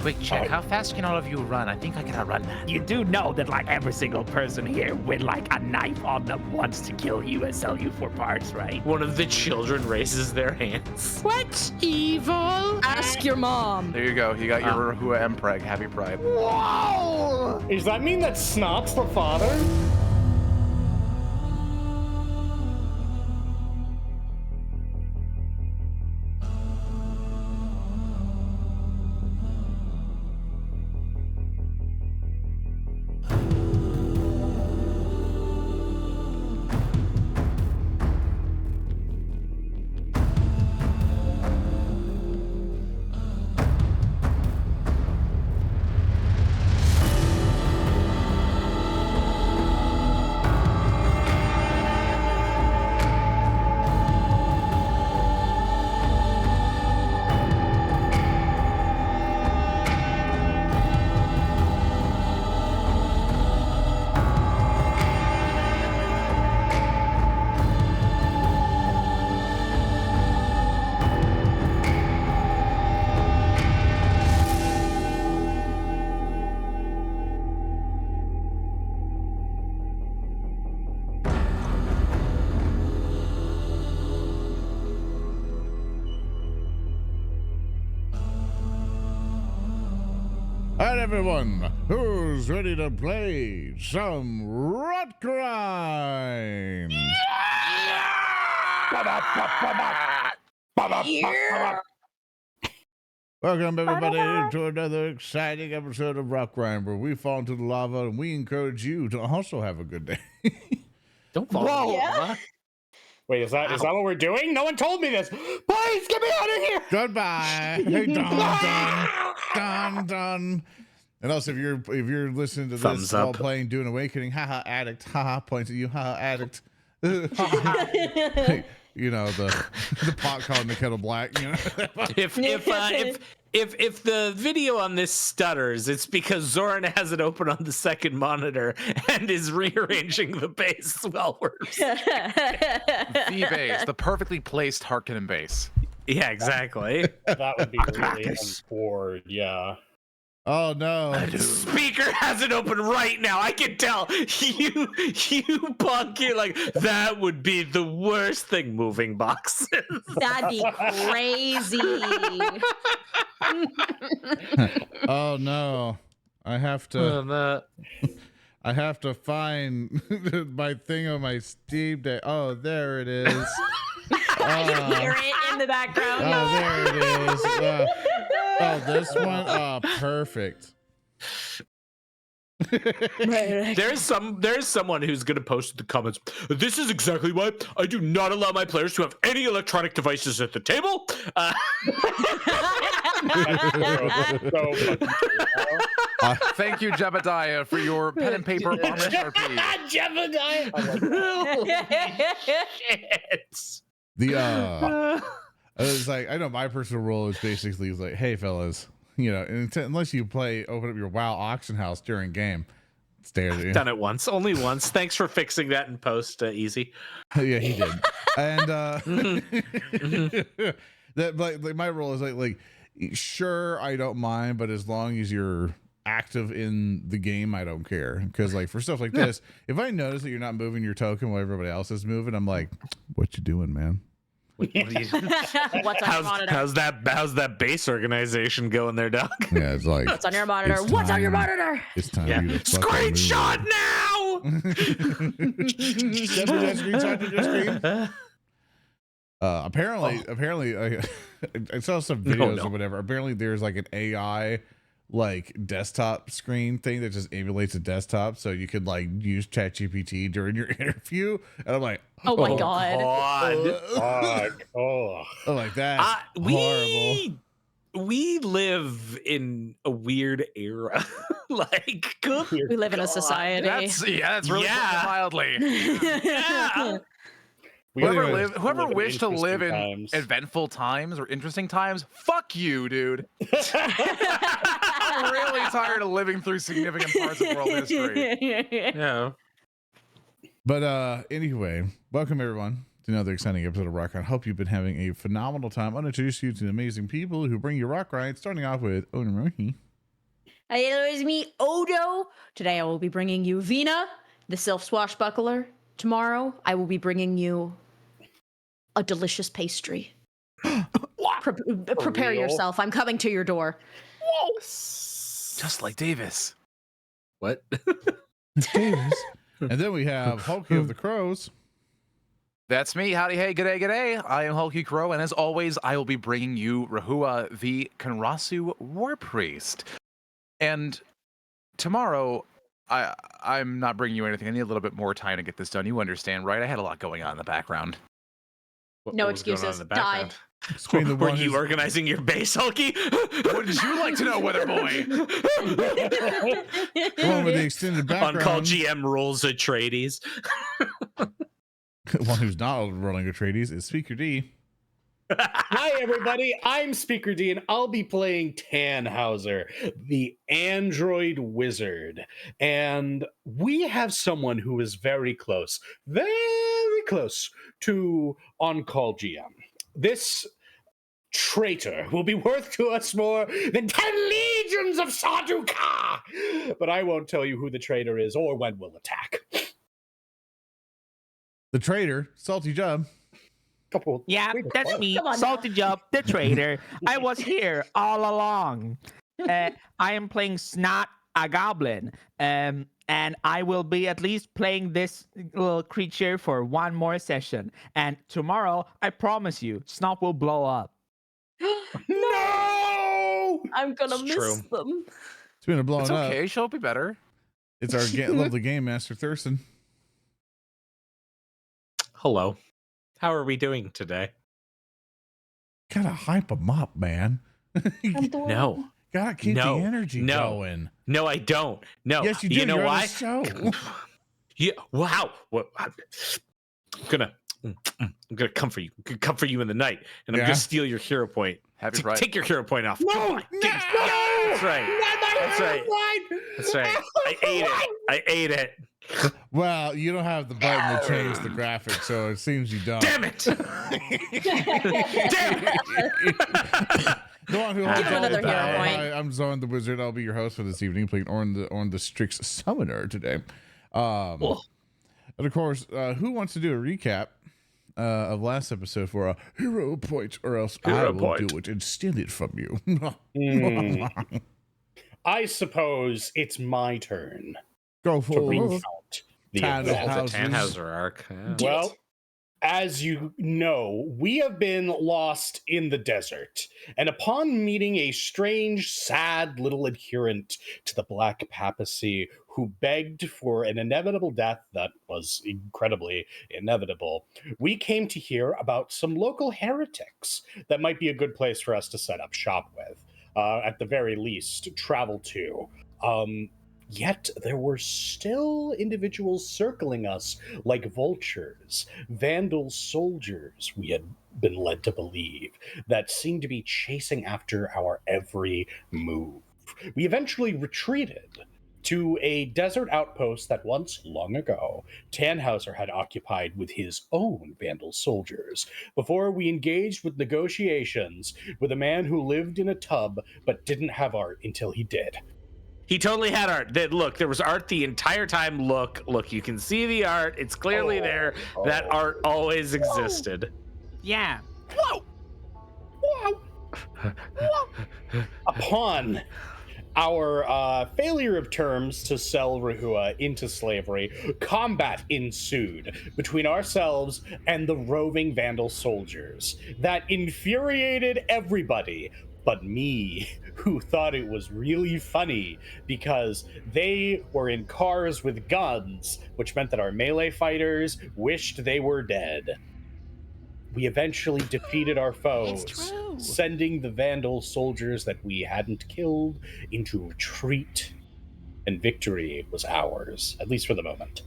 Quick check. How fast can all of you run? I think I can outrun that. You do know that like every single person here with like a knife on them wants to kill you and sell you for parts, right? One of the children raises their hands. What's evil? Ask your mom. There you go. You got your Rehua Empreg. Happy Pride. Whoa! Does that mean that Snot's the father? Alright, everyone, who's ready to play some Rotgrind? Welcome, everybody, to another exciting episode of Rotgrind, where we fall into the lava and we encourage you to also have a good day. Don't fall. Whoa. Yeah. Wait, is that what we're doing? No one told me this. Please get me out of here. Goodbye. Hey, done. And also, if you're listening to Thumbs this while up. playing Dune Awakening, haha, addict, haha, points at you, haha, addict. You know, the pot calling the kettle black. You know, If the video on this stutters, it's because Zoran has it open on the second monitor and is rearranging the base while we're. The base, the perfectly placed Harkonnen base. Yeah, exactly. That would be really unforward, yeah. oh no. Speaker has it open right now. I can tell you punk. You're like, that would be the worst thing. Moving boxes. That'd be crazy. Oh no. I have to find my thing on my Steam Deck. Oh, there it is. I can hear it in the background. Oh, there it is. Oh, this one. Oh, perfect. There's someone who's gonna post in the comments. This is exactly why I do not allow my players to have any electronic devices at the table. Thank you, Jebediah, for your pen and paper on Sharpie. Jebediah. It's like, I know my personal role is basically like, hey fellas, you know, unless you open up your WoW auction house during game, stay there. Done it once, only once. Thanks for fixing that in post, Easy. Yeah, he did. And that like my role is like sure, I don't mind, but as long as you're active in the game, I don't care. Because like for stuff like this, if I notice that you're not moving your token while everybody else is moving, I'm like, what you doing, man? What's on your monitor? How's that base organization going there, Doc? Yeah, it's like, What's on your monitor? What's on your monitor? it's time Yeah. for you to fucking Screenshot move. now. Somebody has screenshot to your screen? Apparently, I saw some videos or whatever. Apparently, there's like an AI like desktop screen thing that just emulates a desktop, so you could like use ChatGPT during your interview. And I'm like, Oh my god. Oh. I'm like, that's horrible. We live in a weird era. Like, We live in a society. That's really Yeah. mildly. yeah. Whoever wished to live in times. eventful times or interesting times, fuck you, dude. I'm really tired of living through significant parts of world history. Yeah. But anyway, welcome everyone to another exciting episode of Rock Ride. Hope you've been having a phenomenal time. I'll introduce you to the amazing people who bring you Rock Ride, starting off with Oran. It is me, Odo. Today I will be bringing you Vina, the Swashbuckler. Tomorrow I will be bringing you a delicious pastry. Prepare real? yourself. I'm coming to your door. Just like Davis. What? Davis. And then we have Hulky of the Crows. That's me. Howdy, hey, g'day, g'day. I am Hulky Crow, and as always, I will be bringing you Rehua the Kenrasu War Priest. And tomorrow, I'm not bringing you anything. I need a little bit more time to get this done. You understand, right? I had a lot going on in the background. No was going on in excuses. the Die. background? Between the Were one you who's- organizing your base, Hulky? Wouldn't you like to know, Weather Boy? the one with the extended On call background. GM rules Atreides. One who's not rolling Atreides is Speaker D. Hi, everybody. I'm Speaker D, and I'll be playing Tannhauser, the android wizard. And we have someone who is very close to on-call GM. This traitor will be worth to us more than 10 legions of Sarduka! But I won't tell you who the traitor is or when we'll attack. The traitor, Salty Jub. Couple. Yeah, wait, that's what? me, Come on Salty Job, the traitor. I was here all along. I am playing Snot, a goblin, and I will be at least playing this little creature for one more session. And tomorrow, I promise you, Snot will blow up. No! I'm gonna It's miss true. them. It's been a blown It's up. okay. She'll be better. It's our lovely game master, Thurston. Hello. How are we doing today? Gotta hype them up, man. No. Gotta keep No. the energy No. going. No, I don't. No. Yes, you do. You know You're on why? the show. Yeah. Wow. What? I'm gonna come for you. I'm gonna come for you in the night, and I'm Yeah? gonna steal your hero point. Happy Pride. Take your hero point off. No! Goodbye. No! That's right. That's right. That's right. I ate it. I ate it. Well, you don't have the button to change the graphics, so it seems you don't. Damn it. Damn it. The one who Give holds him all the another hero power. point. Hi, I'm Zoran the Wizard. I'll be your host for this evening, playing Oran the Strix Summoner today. And of course, who wants to do a recap of last episode for a hero point, or else I Hero will point. do it and steal it from you. I suppose it's my turn Go to for it. recount the Tannhauser. event. That's a Tannhauser arc. Yeah. Well, as you know, we have been lost in the desert, and upon meeting a strange, sad little adherent to the Black Papacy who begged for an inevitable death that was incredibly inevitable, we came to hear about some local heretics that might be a good place for us to set up shop with. At the very least, travel to. Yet there were still individuals circling us like vultures, Vandal soldiers, we had been led to believe, that seemed to be chasing after our every move. We eventually retreated to a desert outpost that once, long ago, Tannhauser had occupied with his own Vandal soldiers, before we engaged with negotiations with a man who lived in a tub but didn't have art until he did. He totally had art. Look, there was art the entire time. Look, you can see the art. It's clearly there. That art always existed. Yeah. Upon our failure of terms to sell Rehua into slavery, combat ensued between ourselves and the roving Vandal soldiers that infuriated everybody but me, who thought it was really funny because they were in cars with guns, which meant that our melee fighters wished they were dead. We eventually defeated our foes, sending the Vandal soldiers that we hadn't killed into retreat, and victory was ours, at least for the moment.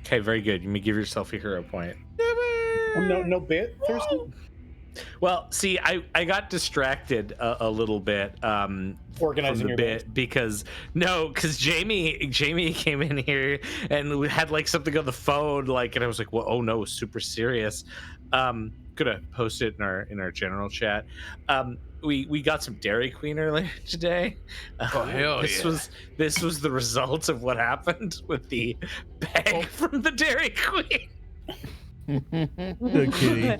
Okay, very good. You may give yourself a hero point. Oh, no bit, Thurston? Well, see, I got distracted a little bit Organizing from the your bit because Jamie came in here and we had like something on the phone, like, and I was like, well, oh no, super serious. Gonna post it in our general chat. We got some Dairy Queen earlier today. Oh, hell this yeah. was the result of what happened with the bag from the Dairy Queen. The kitty.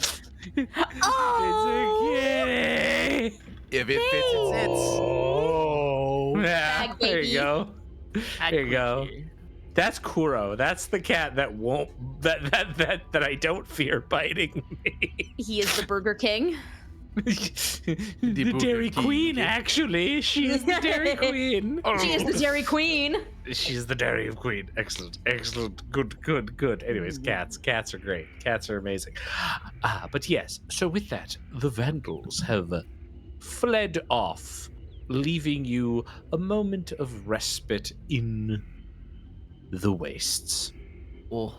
Oh! It's a kitty. If it fits, it sits. Oh. Yeah, Bag there baby. you go. There you go. That's Kuro. That's the cat that won't that I don't fear biting me. He is the Burger King. the Burger Dairy King. Queen, actually. She is the Dairy Queen. She is the Dairy Queen. She's the Dairy Queen. Excellent. Good. Anyways, cats are great. Cats are amazing. But yes, so with that, the Vandals have fled off, leaving you a moment of respite in the wastes. Oh.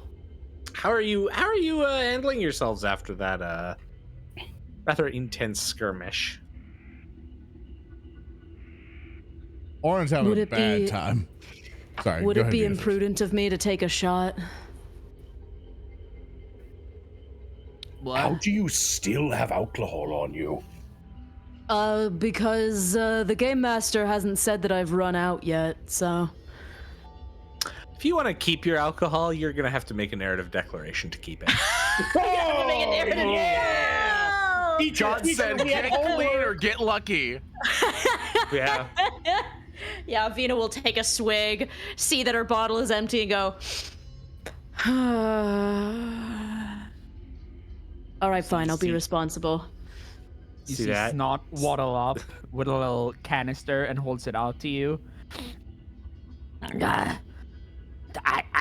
How are you handling yourselves after that rather intense skirmish? Oran's having Would a it bad be- time. Sorry. Would go it ahead, be Vina. imprudent of me to take a shot? How What? do you still have alcohol on you? Because the game master hasn't said that I've run out yet, so. If you want to keep your alcohol, you're gonna have to make a narrative declaration to keep it. Oh, yeah! John said, get clean or get lucky. Yeah. Yeah, Vina will take a swig, see that her bottle is empty, and go. All right, fine. I'll be See- responsible. You See see that? Snot waddle up with a little canister and holds it out to you. I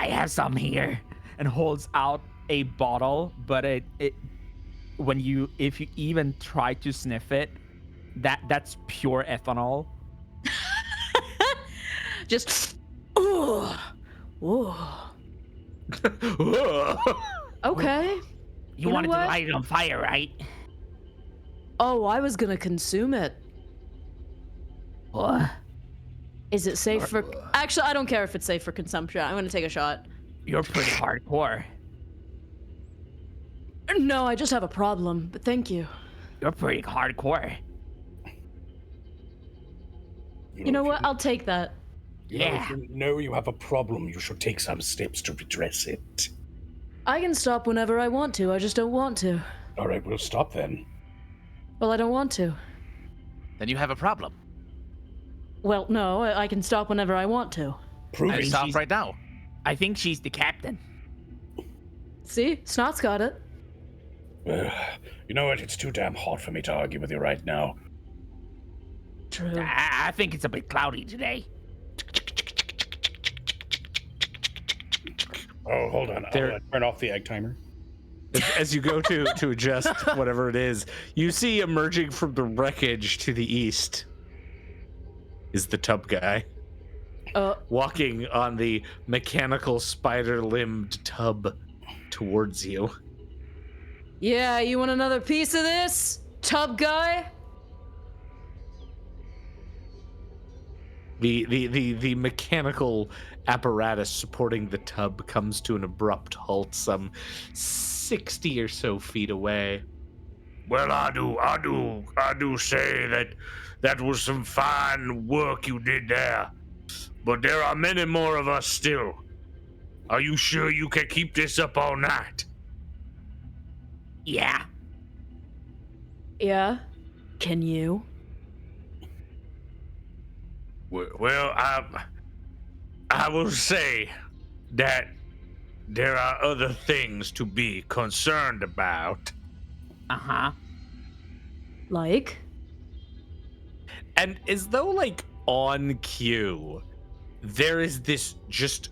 have some here, and holds out a bottle, but it if you even try to sniff it, that's pure ethanol. Just. Ooh. Ooh. Okay. You know wanted to what? light it on fire, right? Oh, I was gonna consume it. What? Is it safe for? Actually, I don't care if it's safe for consumption. I'm gonna take a shot. You're pretty hardcore. No, I just have a problem. But thank you. You're pretty hardcore. You know what? I'll take that. Yeah. If you know you have a problem, you should take some steps to redress it. I can stop whenever I want to. I just don't want to. All right, we'll stop then. Well, I don't want to. Then you have a problem. Well, no, I can stop whenever I want to. Prove I it. mean, Stop she's- right now. I think she's the captain. See? Snot's got it. You know what? It's too damn hot for me to argue with you right now. True. I think it's a bit cloudy today. Oh, hold on. There- I'll turn off the egg timer. As you go to adjust whatever it is, you see emerging from the wreckage to the east is the tub guy walking on the mechanical spider-limbed tub towards you. Yeah, you want another piece of this, tub guy? The mechanical apparatus supporting the tub comes to an abrupt halt some 60 or so feet away. Well, I do say that was some fine work you did there. But there are many more of us still. Are you sure you can keep this up all night? Yeah. Yeah. Can you? Well, I will say that there are other things to be concerned about. Uh-huh. Like? And as though, like, on cue, there is this just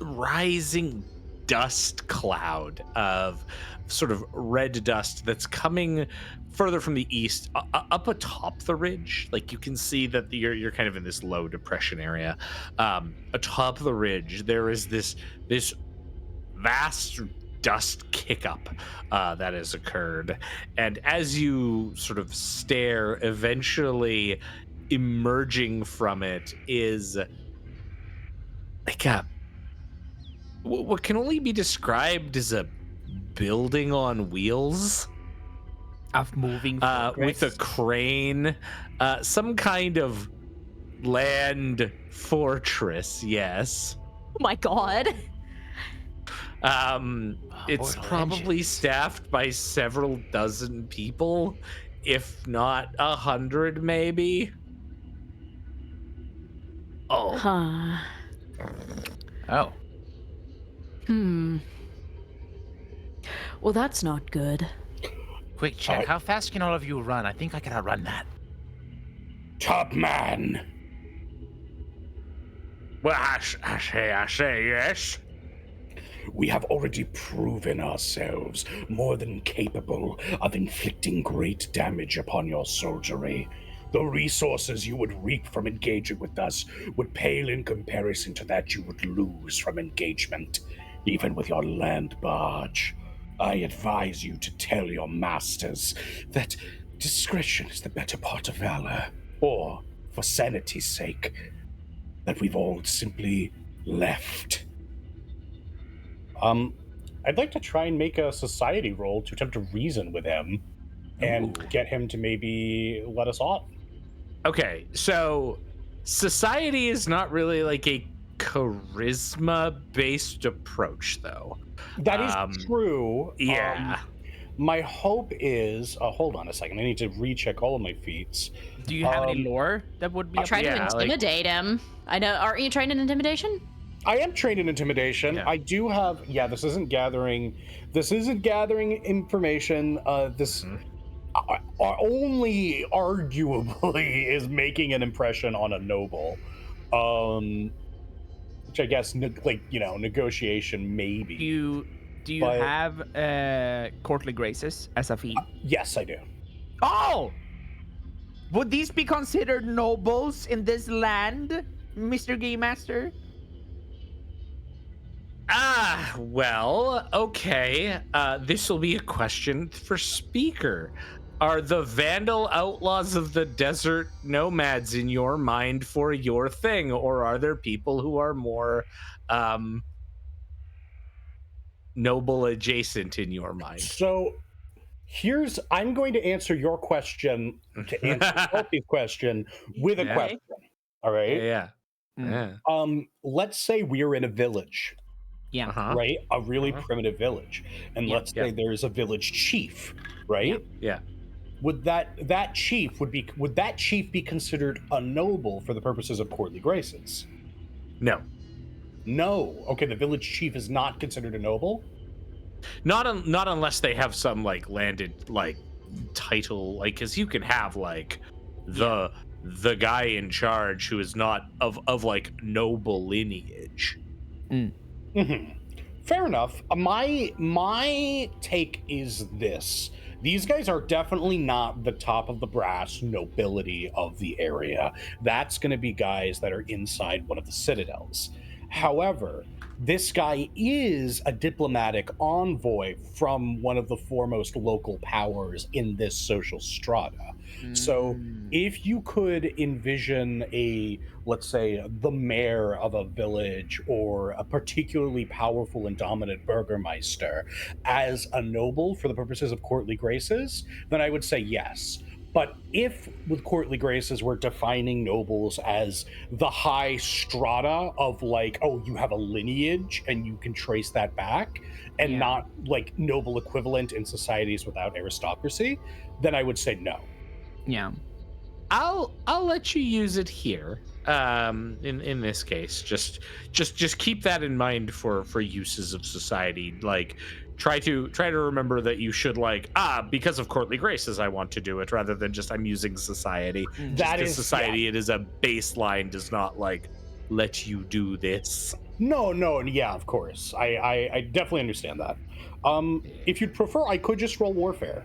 rising dust cloud of sort of red dust that's coming further from the east, up atop the ridge. Like, you can see that you're kind of in this low depression area. Atop the ridge, there is this vast dust kick up that has occurred. And as you sort of stare, eventually emerging from it is like what can only be described as a building on wheels Of moving with a progress. crane, some kind of land fortress. Yes. Oh my god. It's Mortal probably engines. staffed by several dozen people, if not 100, maybe. Oh, Huh. Oh. Hmm. Well, that's not good. Quick check. Uh, How fast can all of you run? I think I can outrun that. Top man. well, I say yes. We have already proven ourselves more than capable of inflicting great damage upon your soldiery. The resources you would reap from engaging with us would pale in comparison to that you would lose from engagement, even with your land barge. I advise you to tell your masters that discretion is the better part of valor, or, for sanity's sake, that we've all simply left. I'd like to try and make a society roll to attempt to reason with him and Ooh. get him to maybe let us off. Okay, so society is not really like a charisma based approach, though. That is Um, true. Yeah. My hope is. Hold on a second. I need to recheck all of my feats. Do you have any Um, lore that would be I'll try to yeah, like- intimidate him. I know. Aren't you trained in intimidation? I am trained in intimidation. Yeah. I do have. Yeah, this isn't gathering. This isn't gathering information. This only arguably is making an impression on a noble. Which I guess, negotiation maybe. Do you But- have courtly graces as a feat? Yes, I do. Oh! Would these be considered nobles in this land, Mr. Game Master? Well, okay. This will be a question for speaker. Are the Vandal Outlaws of the Desert Nomads in your mind for your thing, or are there people who are more noble adjacent in your mind? So I'm going to answer your question to answer Kelsey's question with a Yeah. question. All right. Yeah. Mm. Yeah. Let's say we're in a village, Yeah. Uh-huh. right? A really Uh-huh. primitive village. And Yeah. let's say there's a village chief, right? Yeah. Would that chief be considered a noble for the purposes of courtly graces? No. No. Okay, the village chief is not considered a noble? Not unless they have some like landed like title, like because you can have like the guy in charge who is not of like noble lineage. Mm-hmm. Fair enough. My take is this. These guys are definitely not the top of the brass nobility of the area. That's going to be guys that are inside one of the citadels. However, this guy is a diplomatic envoy from one of the foremost local powers in this social strata. So if you could envision let's say, the mayor of a village or a particularly powerful and dominant burgermeister as a noble for the purposes of courtly graces, then I would say yes. But if with courtly graces we're defining nobles as the high strata of like, oh, you have a lineage and you can trace that back, and Yeah. not like noble equivalent in societies without aristocracy, then I would say no. Yeah. I'll let you use it here. In this case, just keep that in mind for uses of society. Like, try to remember that you should like because of courtly graces I want to do it rather than just I'm using society. That Because is society. It is a baseline, does not like let you do this. No, yeah, of course. I definitely understand that. If you'd prefer, I could just roll warfare.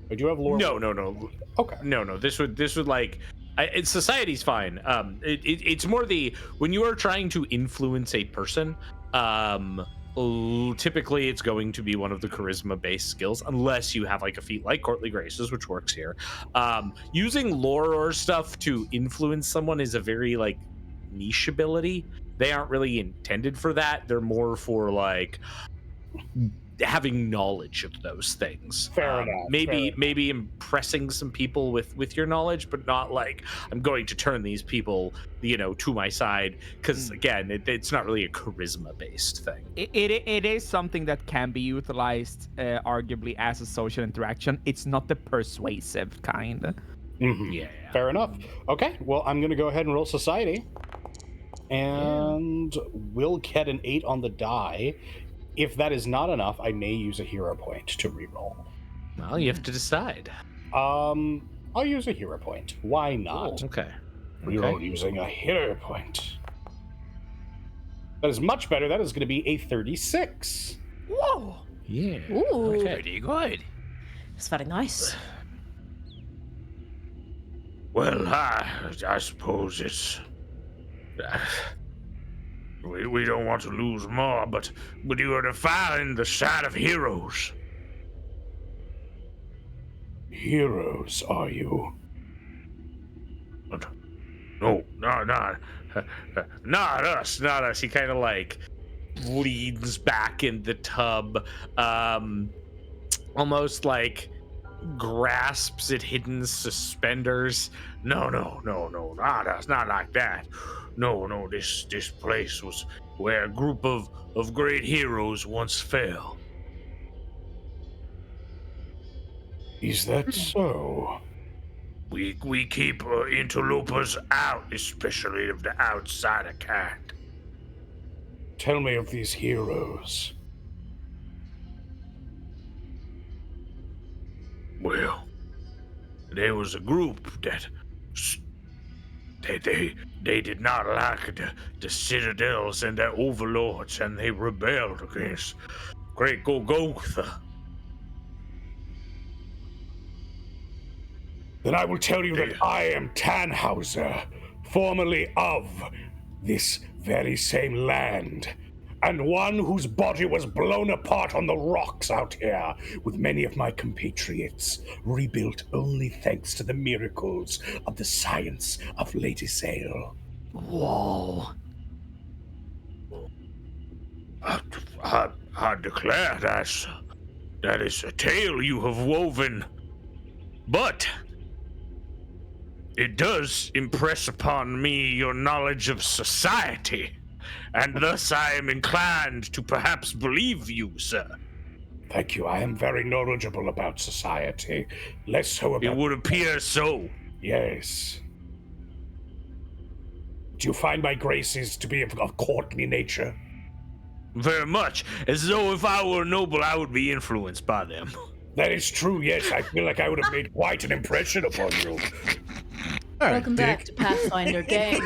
I do have lore. No. Okay. No. This would like. Society's fine. It's more when you are trying to influence a person. Typically, it's going to be one of the charisma-based skills, unless you have like a feat like courtly graces, which works here. Using lore or stuff to influence someone is a very like niche ability. They aren't really intended for that. They're more for like having knowledge of those things. Fair enough, Maybe impressing some people with your knowledge, but not like I'm going to turn these people, to my side. Because again, it's not really a charisma based thing. It is something that can be utilized, arguably, as a social interaction. It's not the persuasive kind. Mhm. Yeah. Fair enough. Okay, well, I'm going to go ahead and roll society. And we'll get an 8 on the die. If that is not enough, I may use a hero point to reroll. Well, you have to decide. I'll use a hero point. Why not? Okay. Reroll using a hero point. That is much better. That is going to be a 36. Whoa! Yeah. Ooh, Okay. Pretty good. it's very nice. Well, I suppose it's. We don't want to lose more, but you are defiling the side of heroes. Heroes, are you? But no, not us, not us. He kind of like leans back in the tub, almost like grasps at hidden suspenders. No, not us, not like that. No, this place was where a group of great heroes once fell. Is that so? We keep interlopers out, especially of the outsider kind. Tell me of these heroes. Well, there was a group that they did not like the citadels and their overlords, and they rebelled against Great Golgotha. Then I will tell you that I am Tannhauser, formerly of this very same land, and one whose body was blown apart on the rocks out here, with many of my compatriots rebuilt only thanks to the miracles of the science of Lady Sale. Whoa! I declare that is a tale you have woven, but it does impress upon me your knowledge of society, and thus I am inclined to perhaps believe you, sir. Thank you. I am very knowledgeable about society. Less so about... It would appear so. Yes. Do you find my graces to be of courtly nature? Very much, as though if I were noble, I would be influenced by them. That is true, yes. I feel like I would have made quite an impression upon you. All right, Welcome back to Pathfinder game.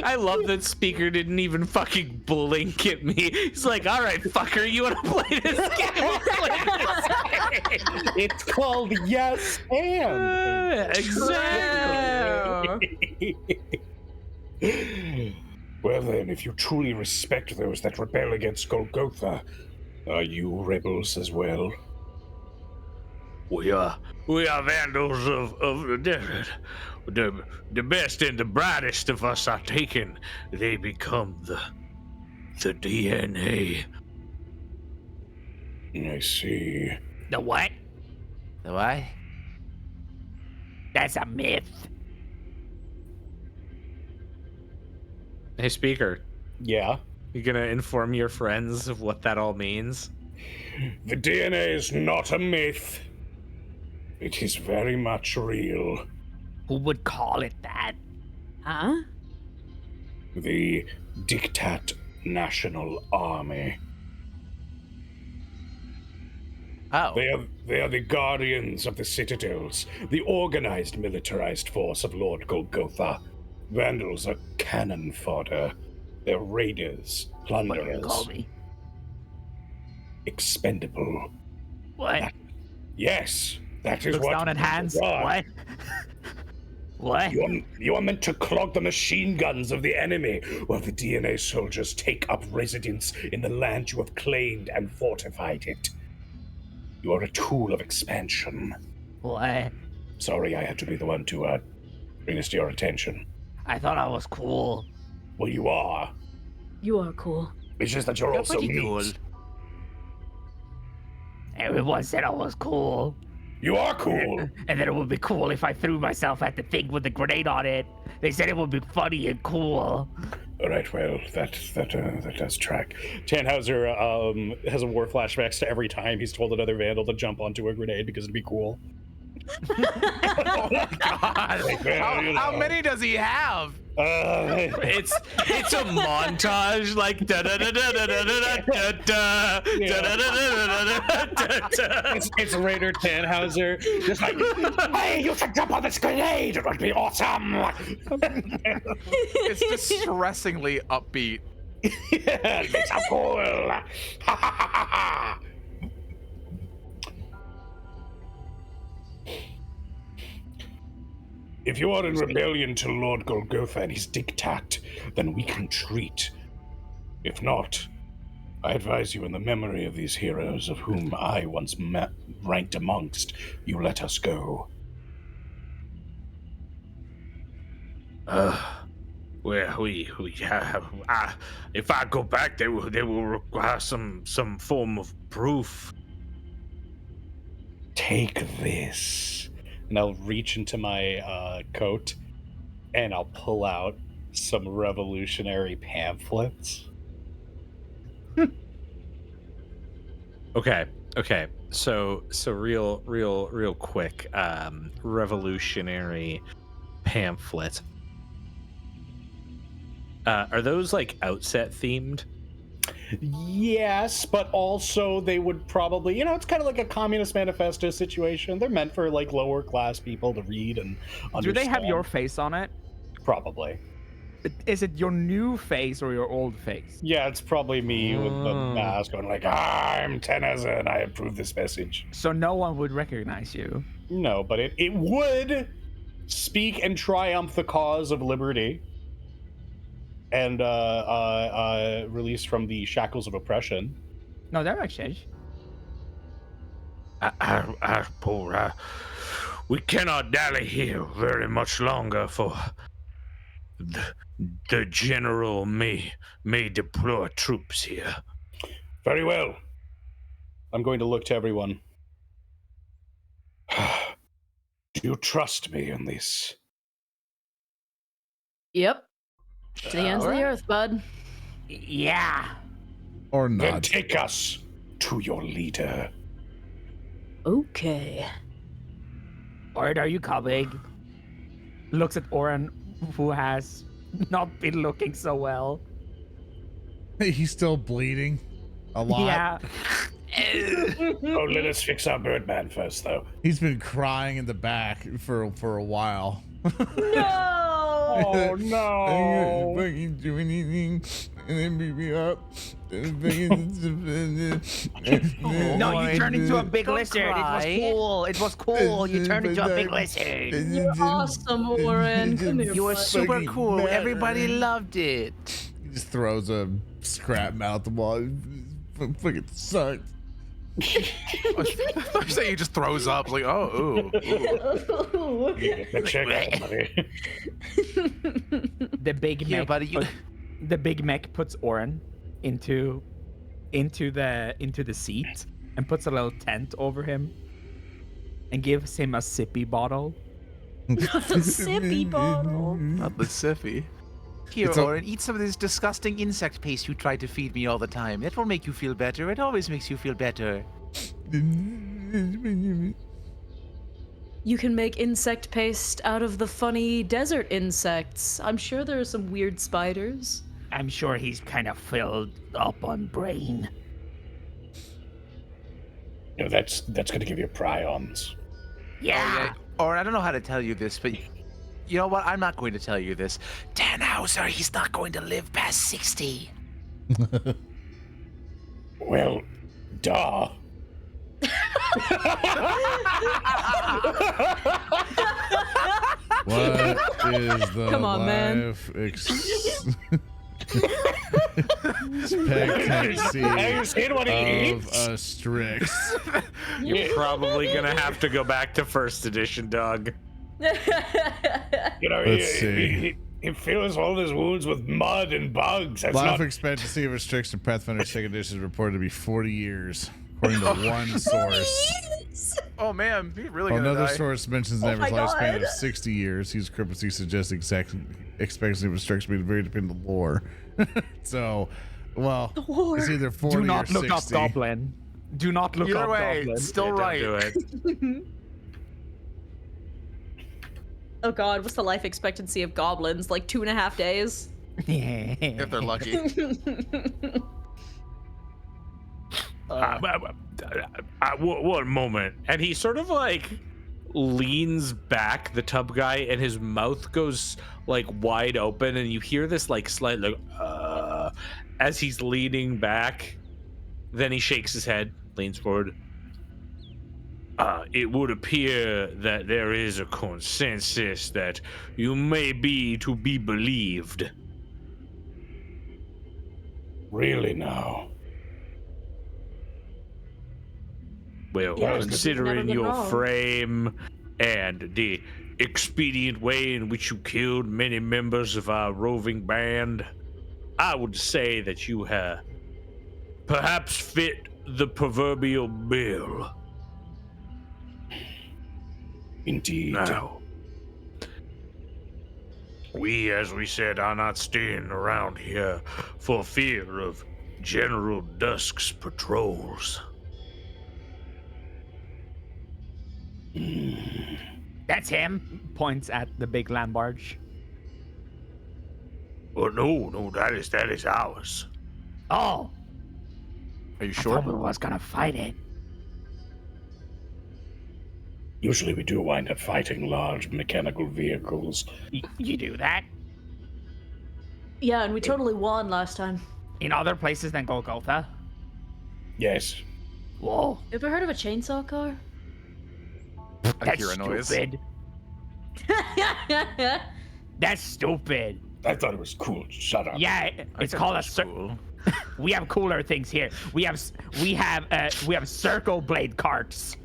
I love that Speaker didn't even fucking blink at me. He's like, all right, fucker, you want to play this game? We'll play this game. It's called Yes and. Exactly. Well then, if you truly respect those that rebel against Golgotha, are you rebels as well? We are vandals of the desert. The best and the brightest of us are taken. They become the DNA. I see. The what? The what? That's a myth. Hey, Speaker, Yeah. you gonna inform your friends of what that all means? The DNA is not a myth. It is very much real. Who would call it that? Huh? The Diktat National Army. Oh. They are the guardians of the citadels, the organized militarized force of Lord Golgotha. Vandals are cannon fodder. They're raiders, What do you plunderers, call me? expendable. What? Yes, that is Looks what down at hands. you are. What? What? You are meant to clog the machine guns of the enemy, while the DNA soldiers take up residence in the land you have claimed and fortified it. You are a tool of expansion. What? Sorry, I had to be the one to bring this to your attention. I thought I was cool. Well, you are. You are cool. It's just that you're also pretty meat. cool. Everyone said I was cool. You are cool. And that it would be cool if I threw myself at the thing with the grenade on it. They said it would be funny and cool. All right, well, that does track. Tannhauser has a war flashbacks to every time he's told another vandal to jump onto a grenade because it'd be cool. Oh my god! Like, well, you How know. many does he have? It's a montage like da da da da da da da da da da da da da. It's Raider Tannhauser, just like, hey, you should jump on this grenade. It would be awesome. It's distressingly upbeat. Yeah, it's so cool. Ha ha ha ha ha. If you are in rebellion to Lord Golgotha and his diktat, then we can treat. If not, I advise you in the memory of these heroes of whom I once ranked amongst, you let us go. Well, we have. If I go back, they will require some form of proof. Take this. And I'll reach into my coat and I'll pull out some revolutionary pamphlets. Okay. So real quick. Revolutionary pamphlet. Are those like outset themed? Yes, but also they would probably, it's kind of like a communist manifesto situation. They're meant for like lower class people to read and understand. Do they have your face on it? Probably. Is it your new face or your old face? Yeah, it's probably me with the mask going like, I'm Tannhauser and I approve this message. So no one would recognize you. No, but it would speak and triumph the cause of liberty and release from the shackles of oppression. No, that makes sense. We cannot dally here very much longer, for the general may deploy troops here. Very well. I'm going to look to everyone. Do you trust me in this? Yep. To the ends of the earth, bud. Yeah. Or Then not. take us to your leader. Okay. Oran, are you coming? Looks at Oran, who has not been looking so well. He's still bleeding a lot. Yeah. Oh, let us fix our Birdman first, though. He's been crying in the back for a while. No! Oh, no. Fucking do anything and then beat me up. No, you turned into a big lizard. cry. It was cool. You turned into a big lizard. You're awesome, Oran. Come here, You were bud. super Fucking cool. mad. Everybody loved it. He just throws a scrap mouth at the wall. It fucking sucked. I'm saying he just throws up. Like, oh, ooh. Check, buddy. The big Here, mech. buddy, you- The big mech puts Oran into the seat and puts a little tent over him and gives him a sippy bottle. The sippy bottle. Not the sippy. Here, It's a- Oran, eat some of this disgusting insect paste you try to feed me all the time. That will make you feel better. It always makes you feel better. You can make insect paste out of the funny desert insects. I'm sure there are some weird spiders. I'm sure he's kind of filled up on brain. No, that's going to give you prions. Yeah. Oran, I don't know how to tell you this, but you know what? I'm not going to tell you this. Tannhauser, he's not going to live past 60. Well, duh. What is the Come on, man. life expectancy Have you seen what he of eats? a Strix? You're probably gonna have to go back to first edition, Doug. You know, Let's see. He fills all his wounds with mud and bugs. That's Life not... expectancy of restriction Pathfinder 2nd Edition is reported to be 40 years, according to one source. Oh man, he's really While gonna another die. source mentions an Oh average my lifespan God. of 60 years. His discrepancy suggests expectancy of restriction being very dependent on the lore. So, well, lore. it's either 40 Do not or look 60. up Goblin. Do not look Either up way, Goblin. still Don't right. do it. Oh god, what's the life expectancy of goblins? Like 2.5 days? If they're lucky. One moment. And he sort of like leans back, the tub guy, and his mouth goes like wide open, and you hear this like slight like as he's leaning back. Then he shakes his head, leans forward. It would appear that there is a consensus that you may be to be believed. Really now? Well, Yeah, 'cause you've considering never been your wrong. frame and the expedient way in which you killed many members of our roving band, I would say that you have perhaps fit the proverbial bill. Indeed. Now, we, as we said, are not staying around here for fear of General Dusk's patrols. That's him. Points at the big land barge. Oh no, that is ours. Oh, Are you I sure? thought we was gonna fight it. Usually we do wind up fighting large mechanical vehicles. You do that Yeah, and we totally won last time. in other places than Golgotha? Yes. Whoa, Ever heard of a chainsaw car? I that's hear a noise. stupid. That's stupid. I thought it was cool. Shut up. Yeah, it's called a cool. We have cooler things here. We have circle blade carts.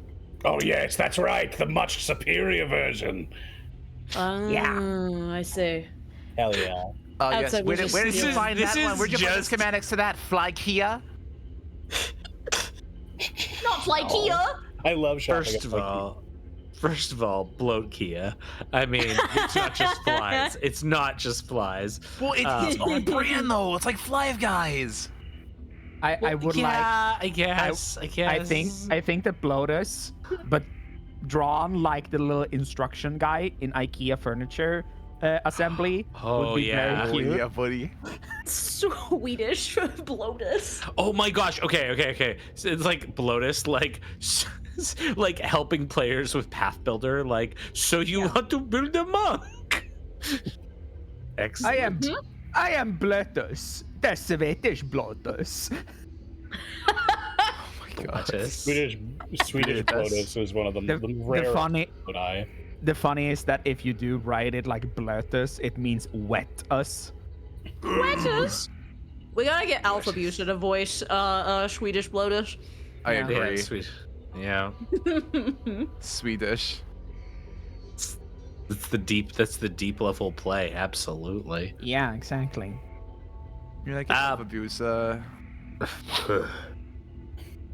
Oh yes, that's right. The much superior version. I see. Hell yeah. Oh yes. Outside, we Where just did you steal. find This that one? is Where'd you find the just- schematics to that? Fly Kia? Not like Kia! I love shopping. First of all, bloat Kia. I mean, it's not just flies. It's not just flies. Well, it's its own brand though. It's like Five Guys. I would like. I guess. I think the Bloatus, but drawn like the little instruction guy in IKEA furniture assembly Oh, would be yeah. very cute. Yeah, buddy. Swedish bloatus. Oh my gosh. Okay. So it's like Bloatus, like like helping players with Path Builder. Like, so you want to build a monk? Excellent. I am Bloatus, the Swedish Bloatus. Bloatus. Swedish Bloatus is one of them. The rare funny, that I. the funny is that if you do write it like Bloatus, it means wet us. Wetters. We gotta get Alpha Buse to voice Swedish bloatus. I Yeah. Yeah, agree. sweet. Yeah. Swedish. That's the deep level play. Absolutely. Yeah, exactly. You're like an abuse.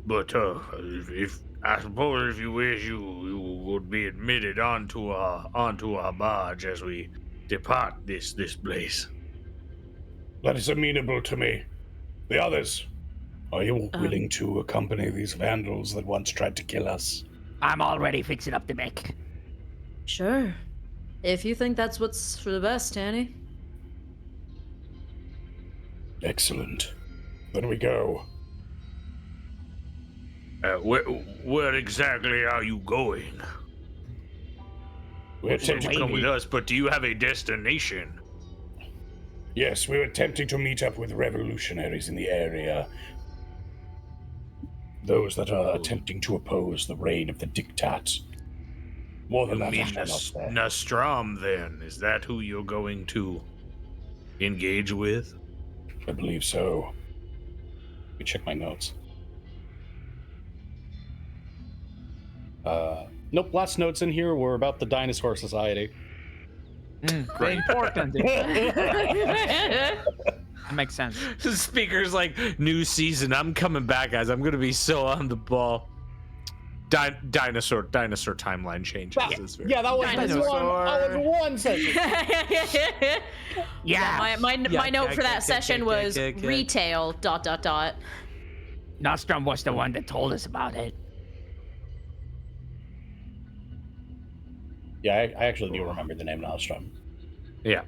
But if I suppose if you wish, you would be admitted onto our barge as we depart this place. That is amenable to me. The others, are you willing to accompany these vandals that once tried to kill us? I'm already fixing up the mech. Sure. If you think that's what's for the best, Tanny. Excellent. Then we go. Where exactly are you going? We're You said you come with attempting. us, but do you have a destination? Yes, we're attempting to meet up with revolutionaries in the area. Those that are attempting to oppose the reign of the diktat. More than You that, mean I shall not say. Nastram, then? Is that who you're going to engage with? I believe so. Let me check my notes. Nope, last notes in here were about the Dinosaur Society. Very important. That makes sense. The speaker's like, new season, I'm coming back, guys. I'm gonna be so on the ball. Dinosaur timeline changes. Is very Yeah, that was Dinosaur. one second. Yeah. My note for that session was retail ... Nastram was the one that told us about it. Yeah, I actually do remember the name Nastram. Yeah.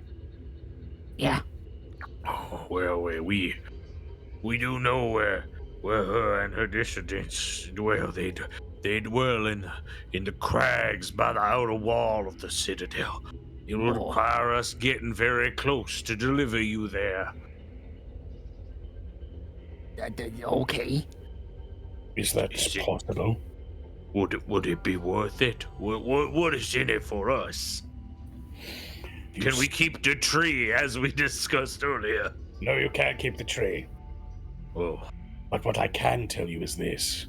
Yeah. Oh, well, we do know where her and her dissidents dwell. They dwell in the crags by the outer wall of the citadel. It will require us getting very close to deliver you there. Okay. Is that possible? Would it be worth it? What is in it for us? Can we keep the tree as we discussed earlier? No, you can't keep the tree. Oh, But what I can tell you is this.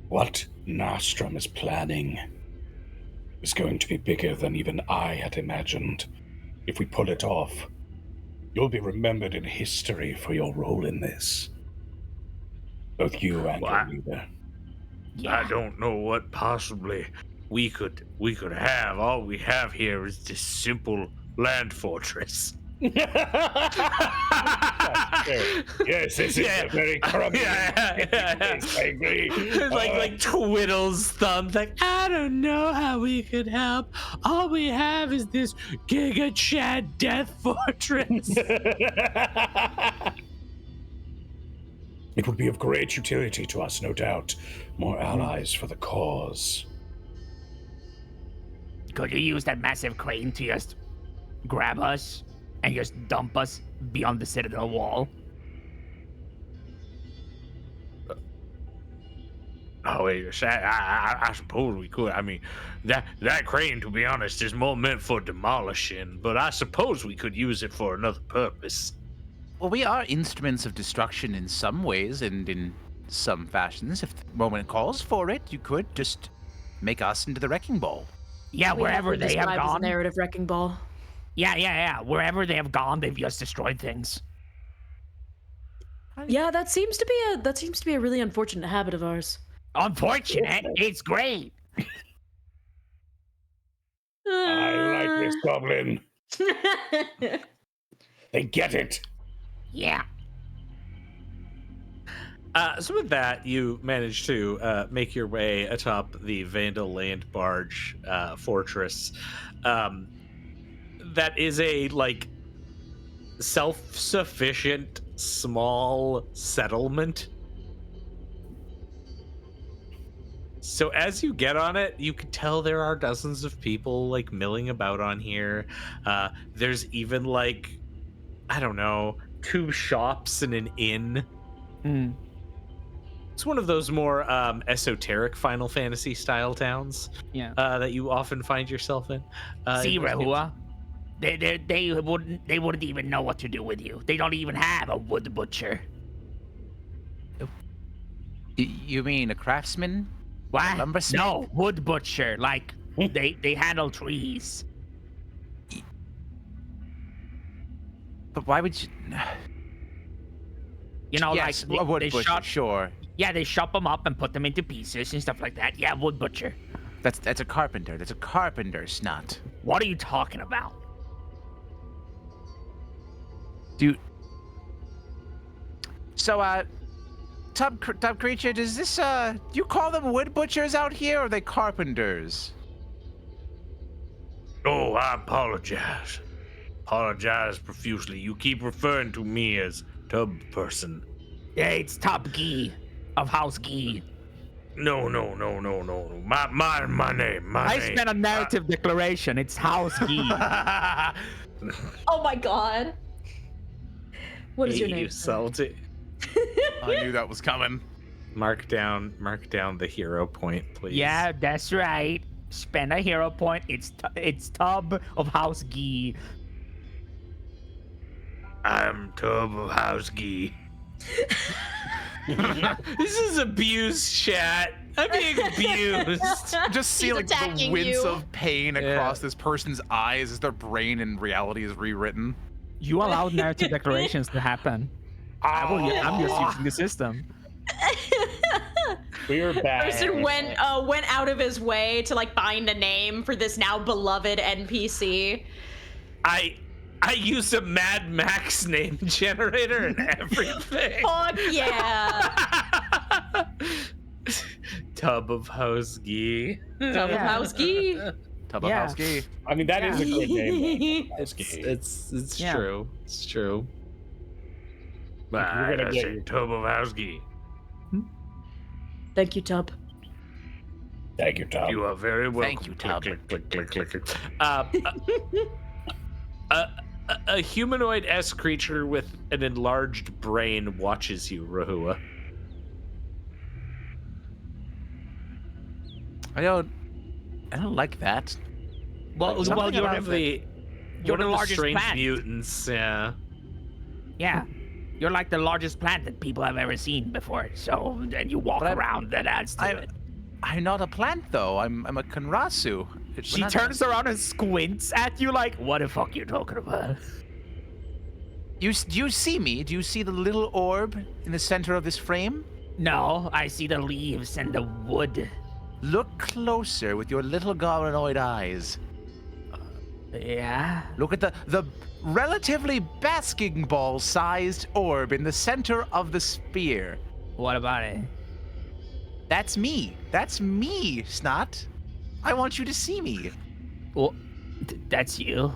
What Nastram is planning is going to be bigger than even I had imagined. If we pull it off, you'll be remembered in history for your role in this. Both you and your leader. I don't know what possibly we could have. All we have here is this simple land fortress. Yes, this is a very crumbling. Yes, I agree. like twiddles thumbs, like, I don't know how we could help. All we have is this Giga Chad death fortress. It would be of great utility to us, no doubt. More allies for the cause. Could you use that massive crane to just grab us and just dump us beyond the citadel wall? Oh, wait, I suppose we could. I mean, that crane, to be honest, is more meant for demolishing, but I suppose we could use it for another purpose. Well, we are instruments of destruction in some ways and in some fashions. If the moment calls for it, you could just make us into the wrecking ball. Yeah, wherever they have Described as a gone. narrative wrecking ball. Yeah. Wherever they have gone, they've just destroyed things. Yeah, that seems to be a really unfortunate habit of ours. Unfortunate. It's great. I like this goblin. They get it. Yeah. So with that, you manage to make your way atop the Vandal Land Barge fortress. That is a self-sufficient small settlement. So as you get on it, you can tell there are dozens of people milling about on here. There's even I don't know, 2 shops and an inn. It's one of those more esoteric Final Fantasy style towns. Yeah. That you often find yourself in. See, Rehua, they wouldn't even know what to do with you. They don't even have a wood butcher. You mean a craftsman? What? Lumbersmith? No, wood butcher. Like they handle trees. But why would you? You know, Yes, like a wood they butcher, shop. sure. Yeah, they chop them up and put them into pieces and stuff like that. Yeah, wood butcher. That's a carpenter. That's a carpenter, Snot. What are you talking about? Dude. So, Tub Creature, does this, do you call them wood butchers out here, or are they carpenters? Oh, I apologize. Apologize profusely. You keep referring to me as Tub Person. Yeah, it's Top Gee of House Gee. No. My name. I spent a narrative declaration. It's House Gee. Oh my god. What is your name? You salty. I knew that was coming. Mark down the hero point, please. Yeah, that's right. Spend a hero point. It's Tub of House Gee. I'm Tub of House Gee. This is abuse chat. I'm being abused. Just see He's like the attacking wince you. of pain Yeah. across this person's eyes as their brain and reality is rewritten. You allowed narrative declarations to happen. I'm just using the system. We're back. Person went out of his way to like find a name for this now beloved NPC. I use a Mad Max name generator and everything. Fuck yeah! Tub of Hosgi. Tubowski. Tubowski. I mean, that is a good name. It's Yeah. true. It's true. You're gonna get your- Tubowski. Thank you, Tub. Thank you, Tom. You are very welcome. Thank you, Tub. Click, click, click, click, click. A humanoid-esque creature with an enlarged brain watches you, Rehua. I don't like that. Well, Something you're about the, One the of the largest strange plant. mutants. Yeah. Yeah. You're like the largest plant that people have ever seen before. So, and you walk But around, that adds to it. I'm not a plant though. I'm a Konrasu. She turns around and squints at you like, what the fuck you talking about? Do you see me? Do you see the little orb in the center of this frame? No, I see the leaves and the wood. Look closer with your little goblinoid eyes. Yeah? Look at the relatively basking ball-sized orb in the center of the sphere. What about it? That's me. That's me, Snot. I want you to see me. Well, that's you.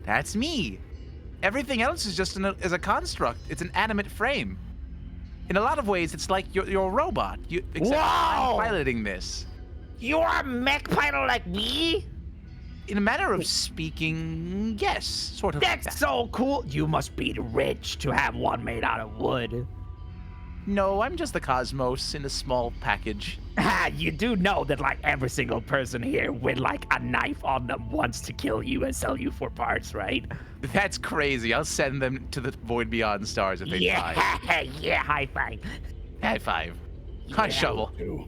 That's me. Everything else is just is a construct. It's an animate frame. In a lot of ways, it's like you're a robot. Except Wow! I'm piloting this. You're a mech pilot like me? In a manner of speaking, yes, sort of. like That's that. so cool. You must be rich to have one made out of wood. No, I'm just the cosmos in a small package. You do know that like every single person here with like a knife on them wants to kill you and sell you for parts, right? That's crazy. I'll send them to the void beyond stars if they try. Yeah, yeah, high five. High five. High shovel. Ooh.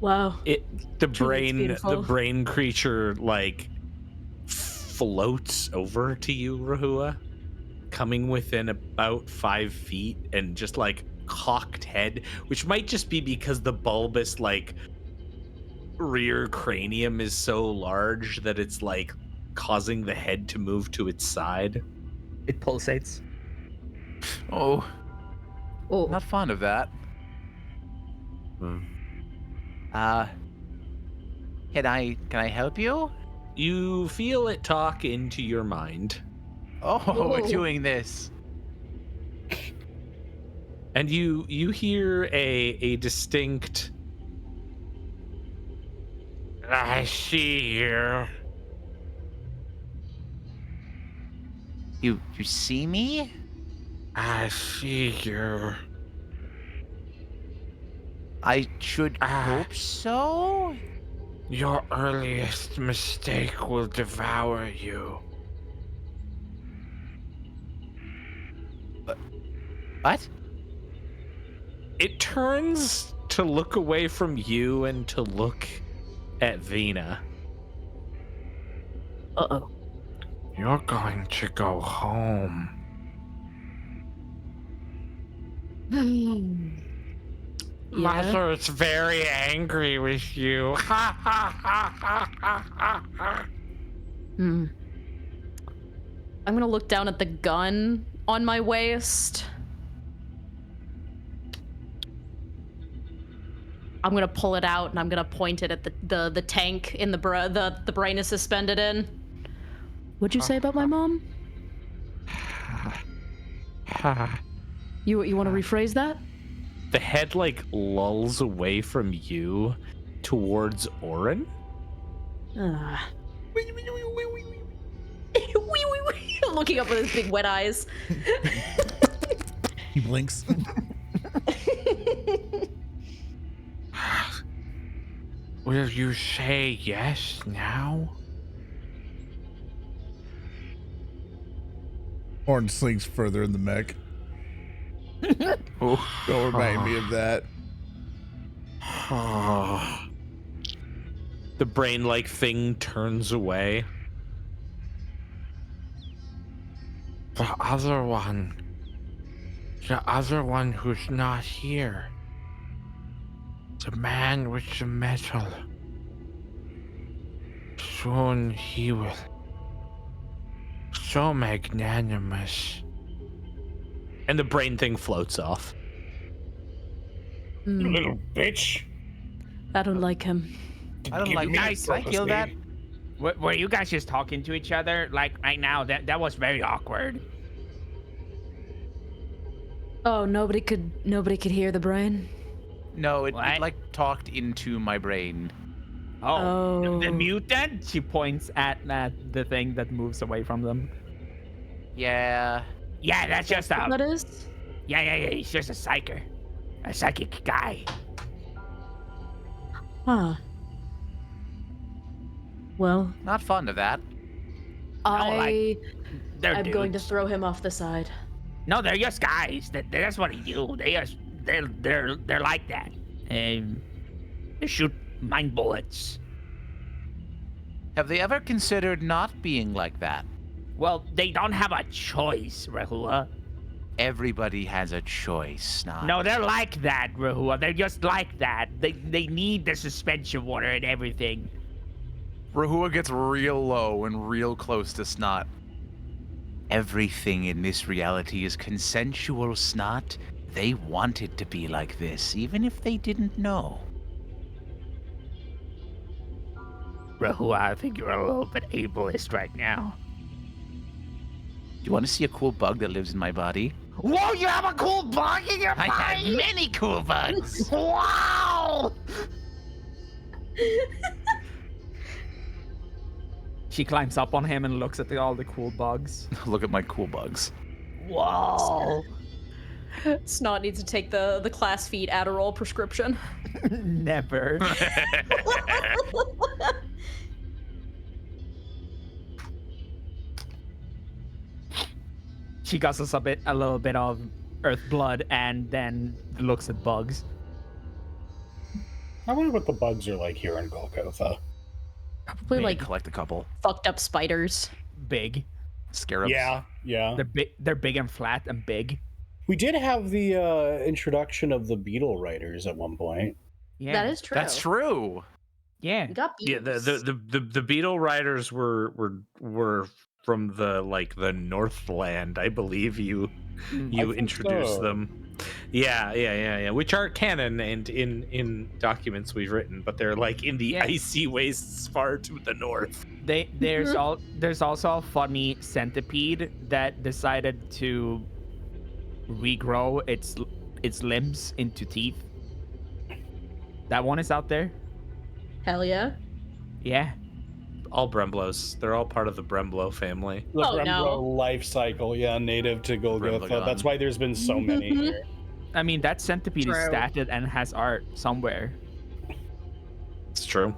Wow. The Truly, it's beautiful. brain creature like floats over to you, Rehua, coming within about 5 feet and just like cocked head, which might just be because the bulbous like rear cranium is so large that it's like causing the head to move to its side. It pulsates. Oh, Oh. not fond of that. Can I help you? You feel it talk into your mind, Oh, we're Whoa. doing this. and you hear a distinct "I see you." You see me? I see you. I should hope so. Your earliest mistake will devour you. What? It turns to look away from you and to look at Vina. Uh-oh. You're going to go home. Yeah. Mother is very angry with you. Ha ha ha ha ha ha ha. Hmm. I'm gonna look down at the gun on my waist. I'm gonna pull it out and I'm gonna point it at the tank in the brain is suspended in. What'd you say about my mom? You want to rephrase that? The head like lulls away from you towards Oran. Looking up with his big wet eyes. He blinks. Will you say yes now? Orange slinks further in the mech. Don't remind me of that. The brain-like thing turns away. The other one who's not here. The man with the metal. Soon he will. So magnanimous. And the brain thing floats off. You little bitch. I don't like him. I don't like Guys, can I kill that? me. Were you guys just talking to each other like right now? That was very awkward. Oh, nobody could hear the brain. No, it What? like talked into my brain. Oh, the Oh. mutant? She points at the thing that moves away from them. Yeah. Yeah, that's just a That is? yeah. He's just a psychic guy. Huh. Well, Not fond of that. They're I'm going to dudes. throw him off the side. No, they're just guys. That's what they do. They're like that. They shoot mind bullets. Have they ever considered not being like that? Well, they don't have a choice, Rehua. Everybody has a choice, Snot. No, they're like that, Rehua. They're just like that. They need the suspension water and everything. Rehua gets real low and real close to Snot. Everything in this reality is consensual, Snot. They want it to be like this, even if they didn't know. Rehua, I think you're a little bit ableist right now. Do you want to see a cool bug that lives in my body? Whoa, you have a cool bug in your I have body? many cool bugs. Wow! She climbs up on him and looks at all the cool bugs. Look at my cool bugs. Whoa! Snot needs to take the class feed Adderall prescription. Never. She guzzles a little bit of earth blood and then looks at bugs. I wonder what the bugs are like here in Golgotha. Probably Maybe like collect a couple. fucked up spiders. Big. Scarabs. Yeah. They're big and flat and big. We did have the introduction of the beetle riders at one point. Yeah. That is true. That's true. Yeah. We got Yeah, beetles. the beetle riders were from the Northland, I believe you think introduced so. them. Yeah. Which are canon and in documents we've written, but they're like in the Yeah. icy wastes far to the north. There's also a funny centipede that decided to regrow its limbs into teeth. That one is out there. Hell yeah. Yeah. All Bremblos. They're all part of the Bremblo family. The Oh, Brembro no. life cycle, yeah, native to Golgotha. Bremblagon. That's why there's been so many here. I mean, that centipede is True. statted and has art somewhere. It's true.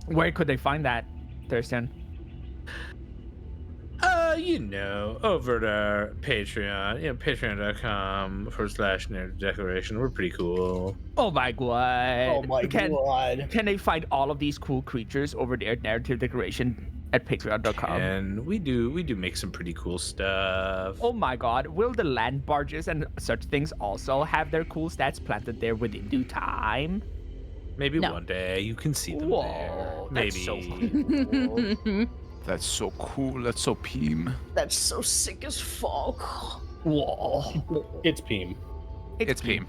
Where could they find that, Thurston? Over at our Patreon, patreon.com/narrative declaration. We're pretty cool. Oh my god. Oh my god. Can they find all of these cool creatures over there at Narrative Decoration at patreon.com? And we do make some pretty cool stuff. Oh my god. Will the land barges and such things also have their cool stats planted there within due time? Maybe No. one day you can see them Whoa, there. that's Maybe. so cool. That's so cool. That's so peem. That's so sick as fuck. Whoa. It's Peem. It's peem.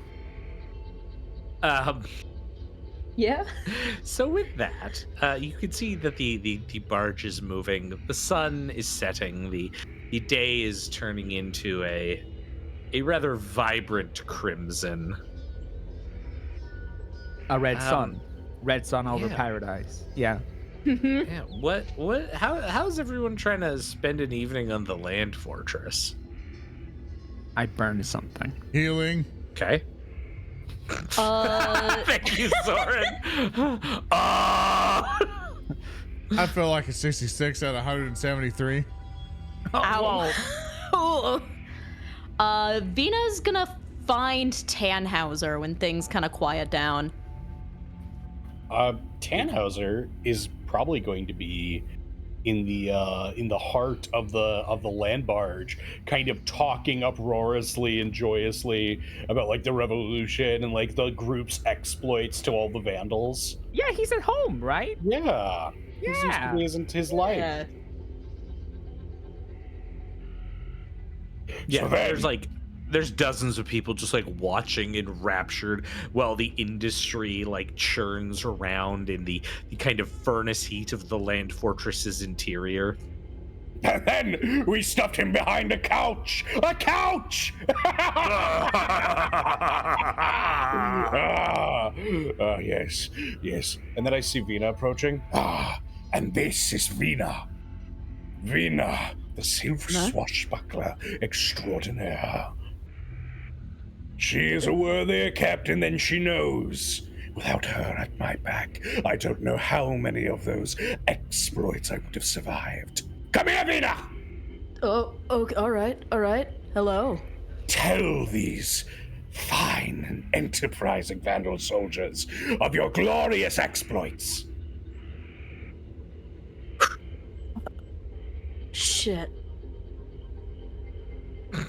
Yeah. So with that, you can see that the barge is moving. The sun is setting. The day is turning into a rather vibrant crimson. A red sun. Red sun over yeah. paradise. Yeah. Yeah. What? How's everyone trying to spend an evening on the land fortress? I burned something. Healing. Okay. Thank you, Soren. I feel like a 66 out of 173. Ow. Vina's gonna find Tannhauser when things kind of quiet down. Tannhauser is probably going to be in the heart of the land barge, kind of talking uproariously and joyously about like the revolution and like the group's exploits to all the vandals. Yeah, he's at home, right? Yeah, this used to Yeah. be his life. Yeah. Yeah, So then- there's dozens of people just like watching enraptured while the industry like churns around in the kind of furnace heat of the land fortress's interior. And then we stuffed him behind a couch. A couch! Yes, yes. And then I see Vina approaching. And this is Vina. Vina, the silver swashbuckler extraordinaire. She is a worthier captain than she knows. Without her at my back, I don't know how many of those exploits I would have survived. Come here, Vina! Oh, okay, all right. Hello. Tell these fine and enterprising Vandal soldiers of your glorious exploits. Shit.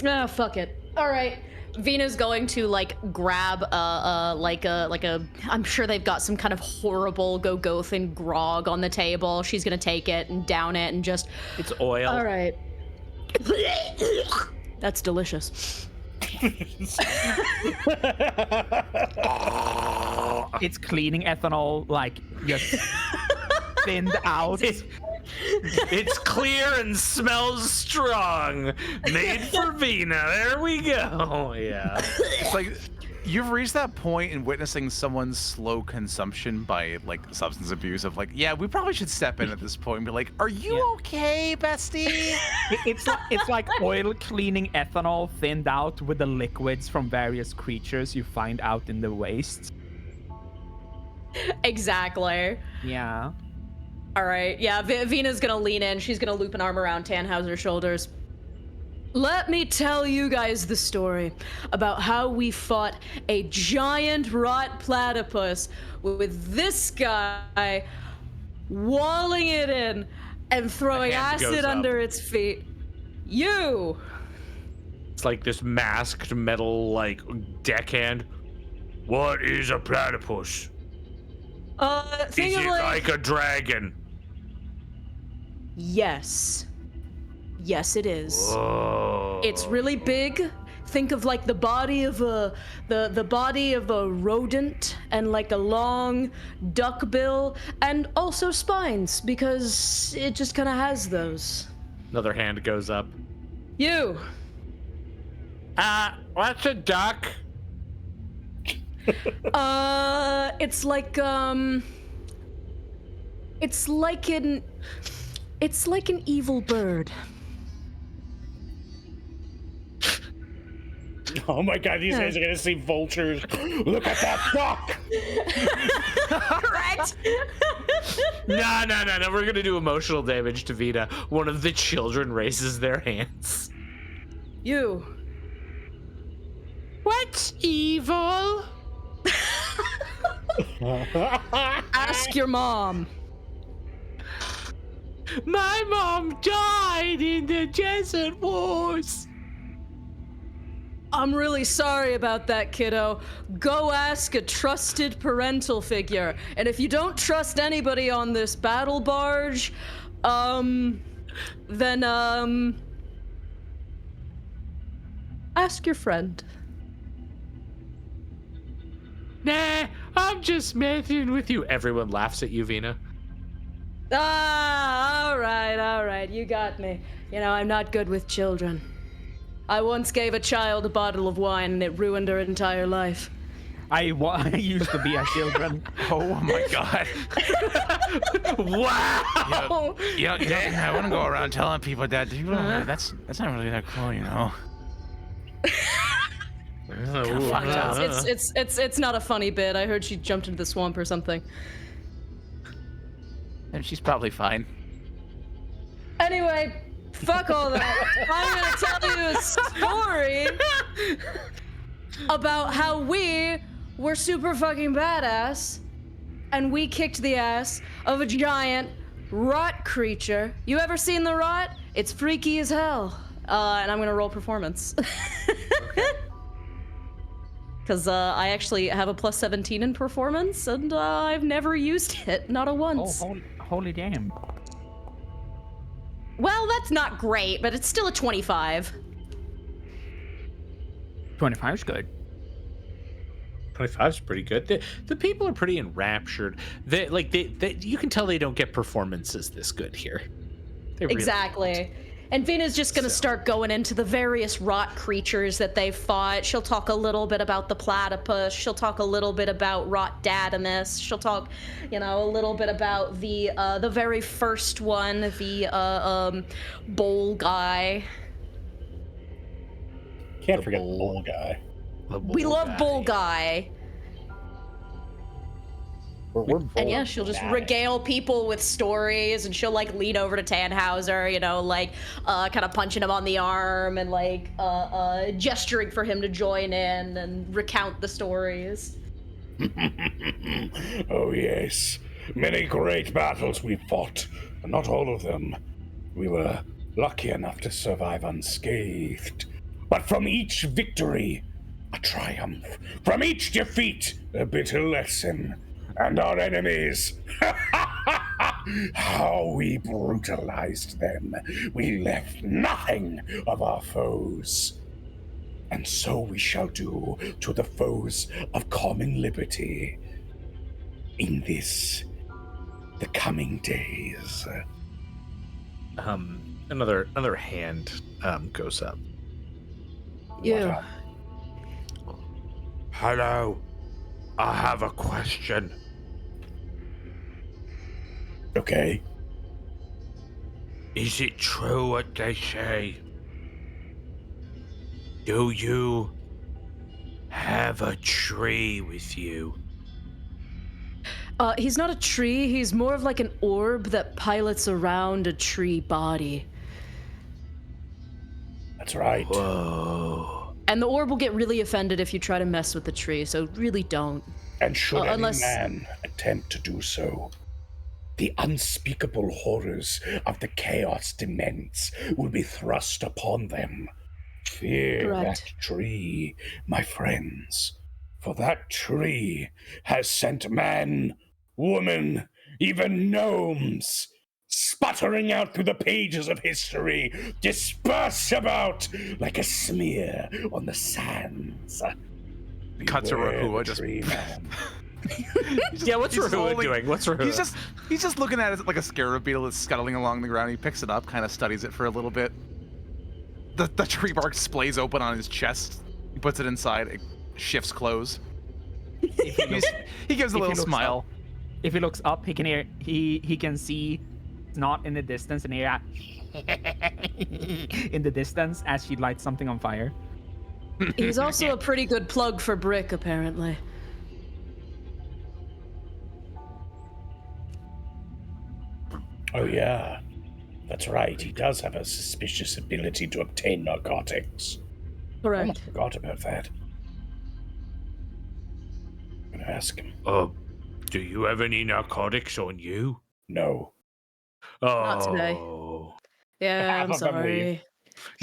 Ah, fuck it. All right. Vina's going to like grab I'm sure they've got some kind of horrible Gogothan grog on the table. She's gonna take it and down it and just. It's oil. All right. That's delicious. It's cleaning ethanol, like just thinned out. It's clear and smells strong. Made for Vina. There we go. Yeah. It's like you've reached that point in witnessing someone's slow consumption by like substance abuse of like, yeah, we probably should step in at this point and be like, are you okay, bestie? It's like oil cleaning ethanol thinned out with the liquids from various creatures you find out in the wastes. Exactly. Yeah. All right. Yeah, Vina's gonna lean in. She's gonna loop an arm around Tannhauser's shoulders. Let me tell you guys the story about how we fought a giant rot platypus with this guy walling it in and throwing hand goes acid up. under its feet. You! It's like this masked metal like deckhand. What is a platypus? Think Is of it like a dragon? Yes. Yes, it is. Whoa. It's really big. Think of like the body of a the body of a rodent and like a long duck bill and also spines because it just kind of has those. Another hand goes up. You. What's a duck? It's like it's like an evil bird. Oh my god, these guys are gonna see vultures. Look at that duck! Correct. No. We're gonna do emotional damage to Vina. One of the children raises their hands. You. What's evil? Ask your mom. My mom died in the desert wars. I'm really sorry about that, kiddo. Go ask a trusted parental figure. And if you don't trust anybody on this battle barge, then ask your friend. Nah, I'm just messing with you. Everyone laughs at you, Vina. All right. You got me. You know, I'm not good with children. I once gave a child a bottle of wine and it ruined her entire life. I used to be a children. Oh my god. Wow. Yeah, I want to go around telling people that. That's not really that cool, you know. It's not a funny bit. I heard she jumped into the swamp or something. And she's probably fine. Anyway, Fuck all that. I'm gonna tell you a story about how we were super fucking badass and we kicked the ass of a giant rot creature. You ever seen the rot? It's freaky as hell. And I'm gonna roll performance. Because I actually have a plus 17 in performance, and I've never used it, not a once. Oh, holy damn. Well, that's not great, but it's still a 25. 25 is good. 25 is pretty good. The people are pretty enraptured. They you can tell they don't get performances this good here. They really Exactly. don't. And Vina's just gonna So- start going into the various rot creatures that they've fought. She'll talk a little bit about the platypus. She'll talk a little bit about rot dadamus. She'll talk, a little bit about the very first one, the bowl guy. Can't forget the bull guy. We love bull guy. We're And yeah, she'll just regale people with stories, and she'll lean over to Tannhauser, kind of punching him on the arm and gesturing for him to join in and recount the stories. Oh, yes. Many great battles we fought, but not all of them. We were lucky enough to survive unscathed. But from each victory, a triumph. From each defeat, a bitter lesson. And our enemies, how we brutalized them. We left nothing of our foes. And so we shall do to the foes of common liberty in the coming days. Another hand goes up. You. Hello. I have a question. Okay. Is it true what they say? Do you have a tree with you? He's not a tree, he's more of like an orb that pilots around a tree body. That's right. Whoa. And the orb will get really offended if you try to mess with the tree, so really don't. And should any unless- man attempt to do so, the unspeakable horrors of the chaos dements will be thrust upon them. Fear Correct. that tree, my friends, for that tree has sent man, woman, even gnomes sputtering out through the pages of history, dispersed about like a smear on the sands. Cut to Beware Rehua, the just- tree man. Yeah, what's he's Rehua slowly- doing? What's Rehua? He's just looking at it like a scarab beetle that's scuttling along the ground. He picks it up, kind of studies it for a little bit. The tree bark splays open on his chest. He puts it inside. It shifts close. He gives a little smile. If he looks up, he can hear. He can see Snot in the distance and hear in the distance as she lights something on fire. He's also a pretty good plug for Brick, apparently. Oh, yeah. That's right. He does have a suspicious ability to obtain narcotics. I Correct. forgot about that. I'm gonna ask him. Do you have any narcotics on you? No. Not today. Oh. Yeah, Half I'm of them sorry.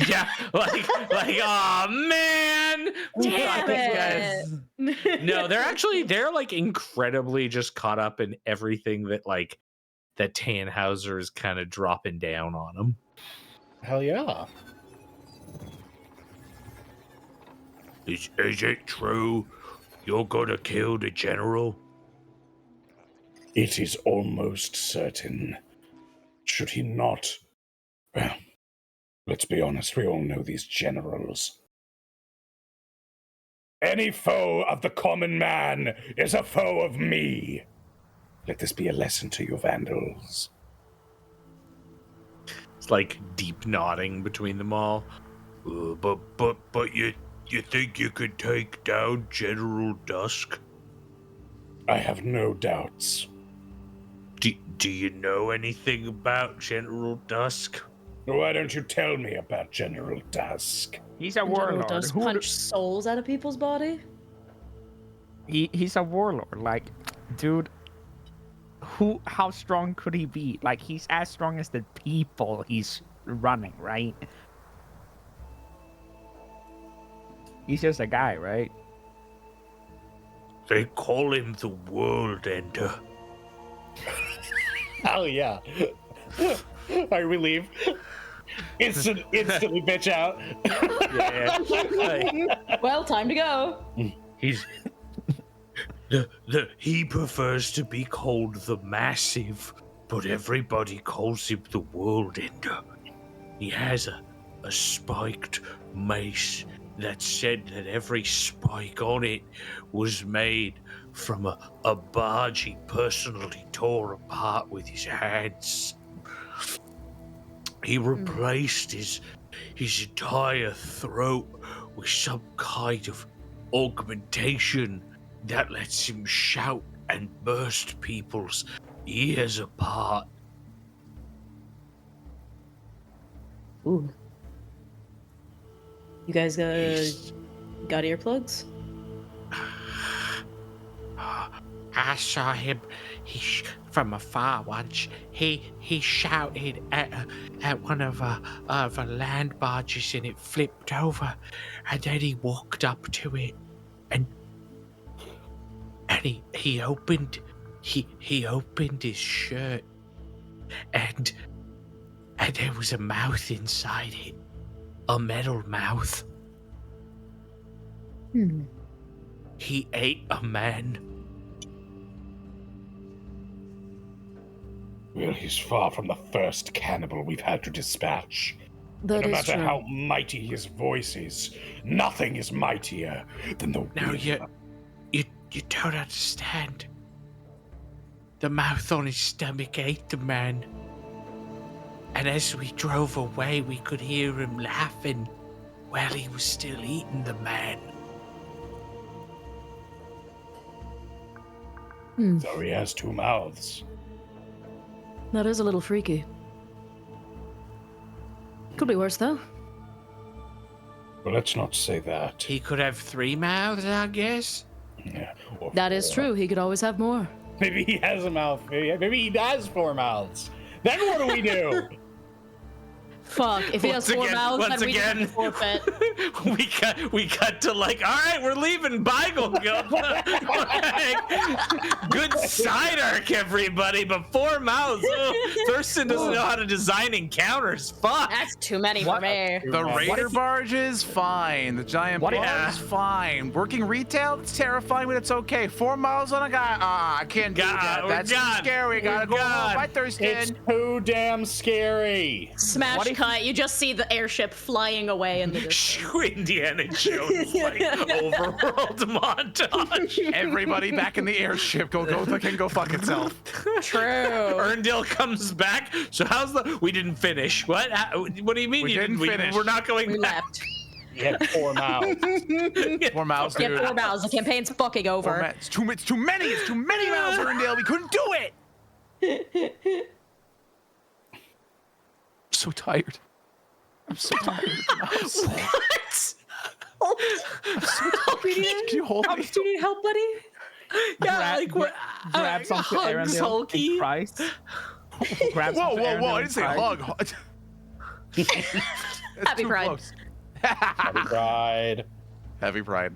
Yeah, oh man, Damn it! No, they're like incredibly just caught up in everything that that Tannhauser is kind of dropping down on them. Hell yeah. Is it true you're gonna kill the general? It is almost certain. Should he not? Well, let's be honest, we all know these generals. Any foe of the common man is a foe of me. Let this be a lesson to you vandals. It's like deep nodding between them all. But you think you could take down General Dusk? I have no doubts. Do you know anything about General Dusk? Why don't you tell me about General Dusk? He's a General warlord. does punch souls out of people's body. He's a warlord. Like, dude, how strong could he be? Like, he's as strong as the people he's running, right? He's just a guy, right? They call him the World Ender. Hell yeah. Alright, we leave. Instantly bitch out. Well, time to go. He's he prefers to be called the Massive, but everybody calls him the World Ender. He has a spiked mace that said that every spike on it was made from a barge he personally tore apart with his hands. He replaced his entire throat with some kind of augmentation that lets him shout and burst people's ears apart. Ooh. You guys got earplugs? I saw him. From afar once. He shouted at one of the land barges, and it flipped over. And then he walked up to it, and he opened his shirt, and there was a mouth inside it, a metal mouth. He ate a man. Well, he's far from the first cannibal we've had to dispatch. That No is matter true. how mighty his voice is, nothing is mightier than the Now will. you don't understand. The mouth on his stomach ate the man. And as we drove away, we could hear him laughing while he was still eating the man. So he has two mouths. That is a little freaky. Could be worse, though. But let's not say that. He could have 3 mouths, I guess. Yeah, or That is true. He could always have more. Maybe he has a mouth. Maybe he has 4 mouths. Then what do we do? Fuck. If he has 4 mouths, then we can forfeit. we cut to like, all right, we're leaving. Bye, go. Good side arc, everybody, but 4 mouths. Oh, Thurston doesn't know how to design encounters. Fuck. That's too many for me. The raider barge is fine. The giant barge is fine. Working retail, it's terrifying, but it's okay. 4 miles on a guy. I can't do that. That's too scary. We gotta go home. Bye, Thurston. It's too damn scary. Smash cut. You just see the airship flying away in the distance. Indiana Jones like overworld montage. Everybody back in the airship. Go fuck itself. True. Erndale comes back. So how's the? We didn't finish. What? What do you mean We you didn't finish. We're not going We back. left. He had 4 mouths. 4 miles, Yeah, dude. 4 mouths. The campaign's fucking over. It's too many. It's too many miles, Erndale. We couldn't do it. I'm so tired. I'm so tired. What? Can you hold me? Do you need help, buddy? Yeah, like what? Grabs onto Hugs, Arendelle Hulky. and cries. Grabs Whoa, onto whoa, whoa! Arendelle I and didn't say cries. hug. That's Happy too Pride. close. Happy Pride. Heavy pride.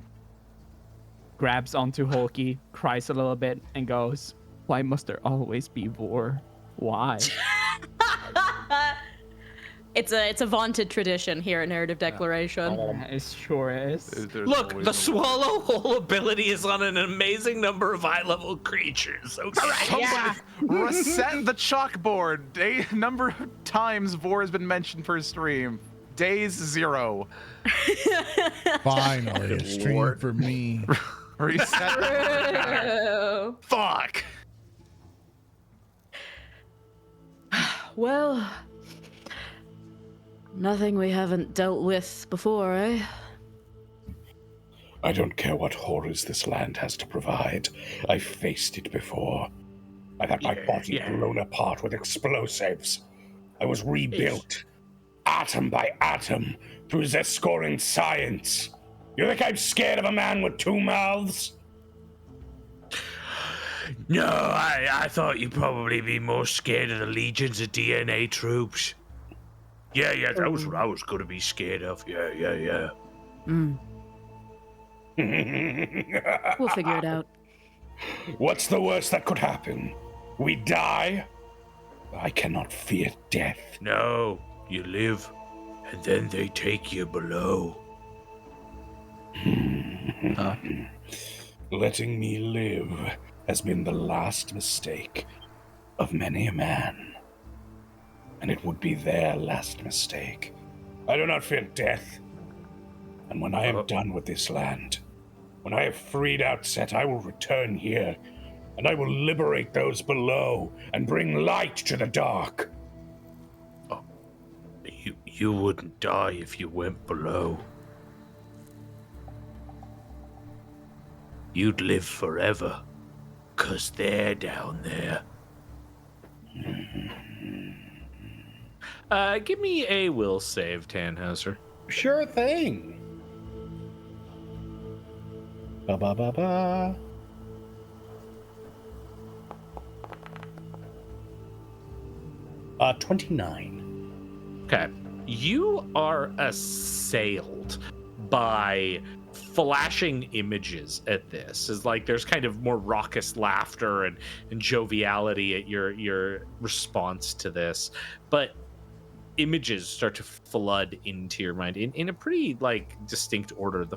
Grabs onto Hulky, cries a little bit, and goes, "Why must there always be war? Why?" It's a vaunted tradition here at Narrative Declaration. It sure is. There's Look, always the a- swallow hole ability is on an amazing number of high-level creatures. Okay. Somebody reset the chalkboard. Number of times Vor has been mentioned per stream. Days 0. Finally, a stream for me. Reset. True. Fuck. Well, nothing we haven't dealt with before, eh? I don't care what horrors this land has to provide. I've faced it before. I've had my body blown apart with explosives. I was rebuilt. atom by atom through their scoring science. You think I'm scared of a man with two mouths? No, I thought you'd probably be more scared of the legions of DNA troops. Yeah, that was what I was gonna be scared of. Yeah. We'll figure it out. What's the worst that could happen? We die? I cannot fear death. No, you live, and then they take you below. Letting me live has been the last mistake of many a man. And it would be their last mistake. I do not fear death. And when I am done with this land, when I have freed Outset, I will return here, and I will liberate those below and bring light to the dark. You wouldn't die if you went below. You'd live forever, 'cause they're down there. Give me a will save, Tannhauser. Sure thing. Ba ba ba ba. Uh, 29. Okay. You are assailed by flashing images at this. Is like there's kind of more raucous laughter and joviality at your response to this. But images start to flood into your mind in a pretty like distinct order. The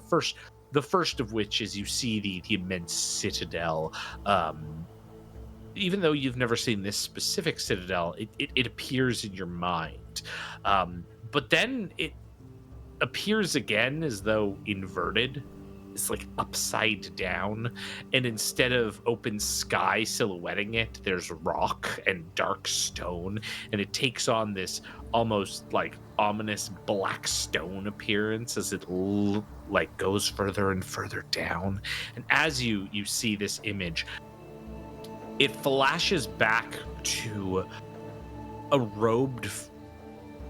first of which is you see the immense citadel. Even though you've never seen this specific citadel, it appears in your mind. But then it appears again as though inverted. It's like upside down. And instead of open sky silhouetting it, there's rock and dark stone. And it takes on this almost like ominous black stone appearance as it like goes further and further down. And as you see this image, it flashes back to a robed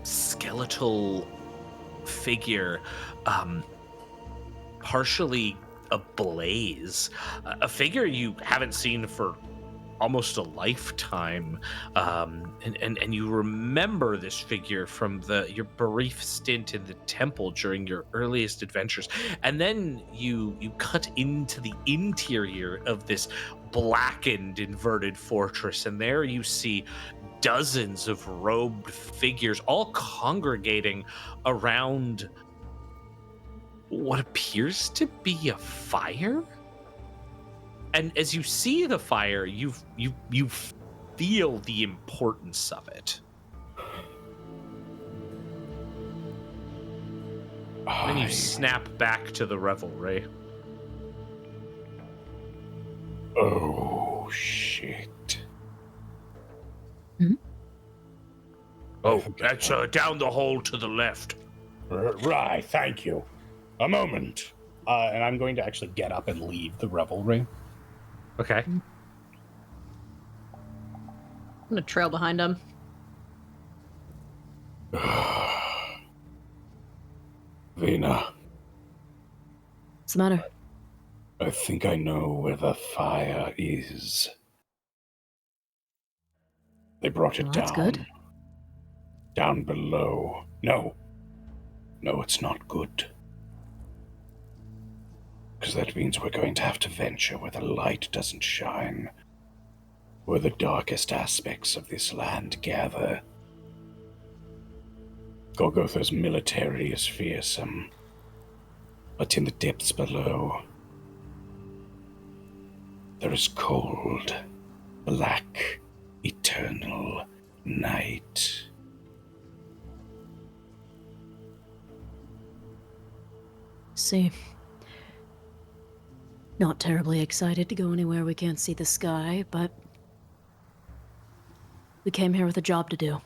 skeletal figure, partially ablaze, a figure you haven't seen for almost a lifetime, and you remember this figure from your brief stint in the temple during your earliest adventures, and then you cut into the interior of this blackened inverted fortress, and there you see dozens of robed figures all congregating around what appears to be a fire. And as you see the fire, you feel the importance of it. Then you snap back to the revelry. Oh, shit. Oh, that's down the hole to the left. Right, thank you. A moment. And I'm going to actually get up and leave the revelry. Okay. I'm gonna trail behind him. Vina, What's the matter? I think I know where the fire is. They brought it Well, down. that's good. Down below. No, it's not good. Because that means we're going to have to venture where the light doesn't shine, where the darkest aspects of this land gather. Golgotha's military is fearsome, but in the depths below, there is cold, black, eternal night. See. Not terribly excited to go anywhere we can't see the sky, but we came here with a job to do.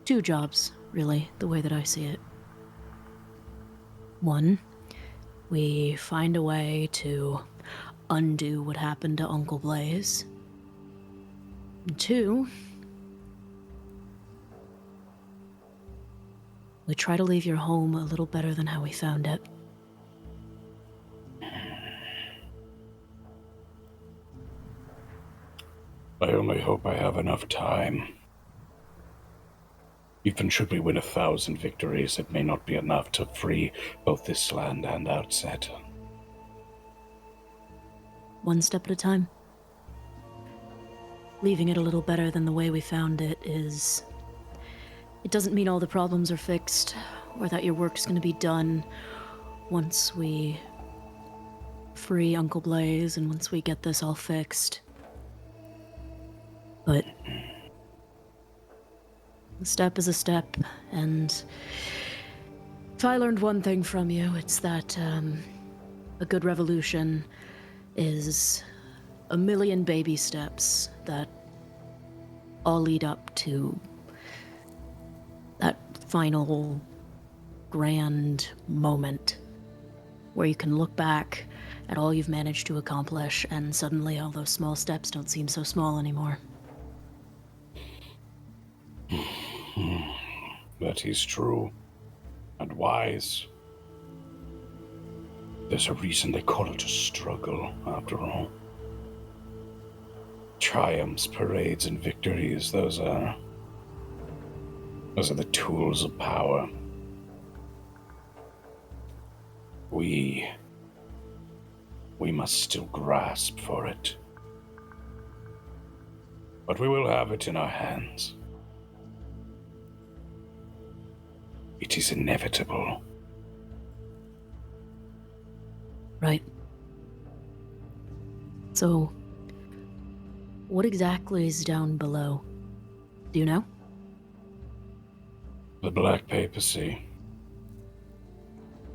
2 jobs, really, the way that I see it. 1, we find a way to undo what happened to Uncle Blaze. And 2, we try to leave your home a little better than how we found it. I only hope I have enough time. Even should we win 1,000 victories, it may not be enough to free both this land and Outset. One step at a time. Leaving it a little better than the way we found it is... It doesn't mean all the problems are fixed, or that your work's gonna be done once we free Uncle Blaze and once we get this all fixed. But a step is a step, and if I learned one thing from you, it's that a good revolution is a million baby steps that all lead up to that final grand moment where you can look back at all you've managed to accomplish, and suddenly all those small steps don't seem so small anymore. That is true. And wise. There's a reason they call it a struggle, after all. Triumphs, parades, and victories, those are the tools of power. We must still grasp for it. But we will have it in our hands. It is inevitable. Right. So, what exactly is down below? Do you know? The Black Papacy.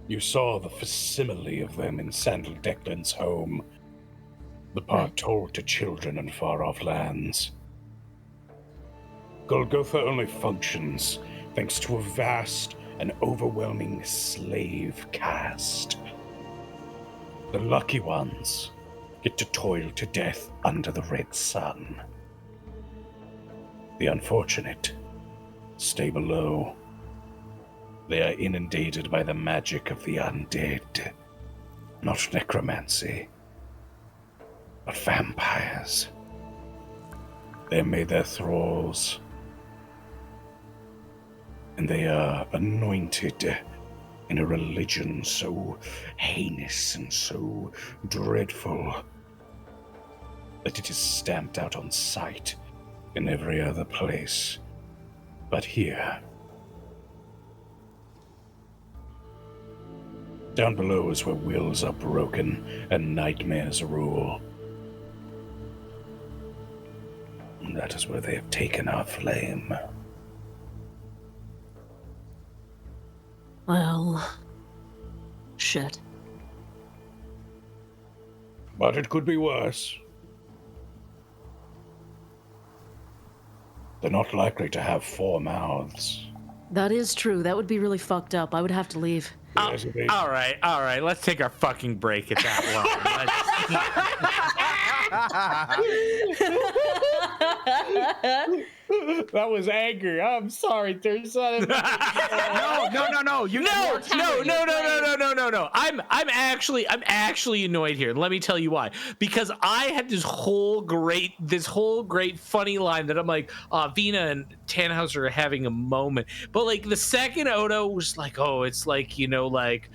You saw the facsimile of them in Sandal Declan's home. The part told to children in far-off lands. Golgotha only functions thanks to a vast and overwhelming slave caste. The lucky ones get to toil to death under the red sun. The unfortunate stay below. They are inundated by the magic of the undead. Not necromancy, but vampires. They made their thralls, and they are anointed in a religion so heinous and so dreadful that it is stamped out on sight in every other place but here. Down below is where wills are broken and nightmares rule. And that is where they have taken our flame. Well... shit. But it could be worse. They're not likely to have 4 mouths. That is true. That would be really fucked up. I would have to leave. Yes, it is. All right. Let's take our fucking break at that line. That was anger. I'm sorry, Thurston. No. No. I'm actually annoyed here. Let me tell you why. Because I had this whole great funny line that I'm like, Vina and Tannhauser are having a moment. But like the second Odo was like, oh, it's like, like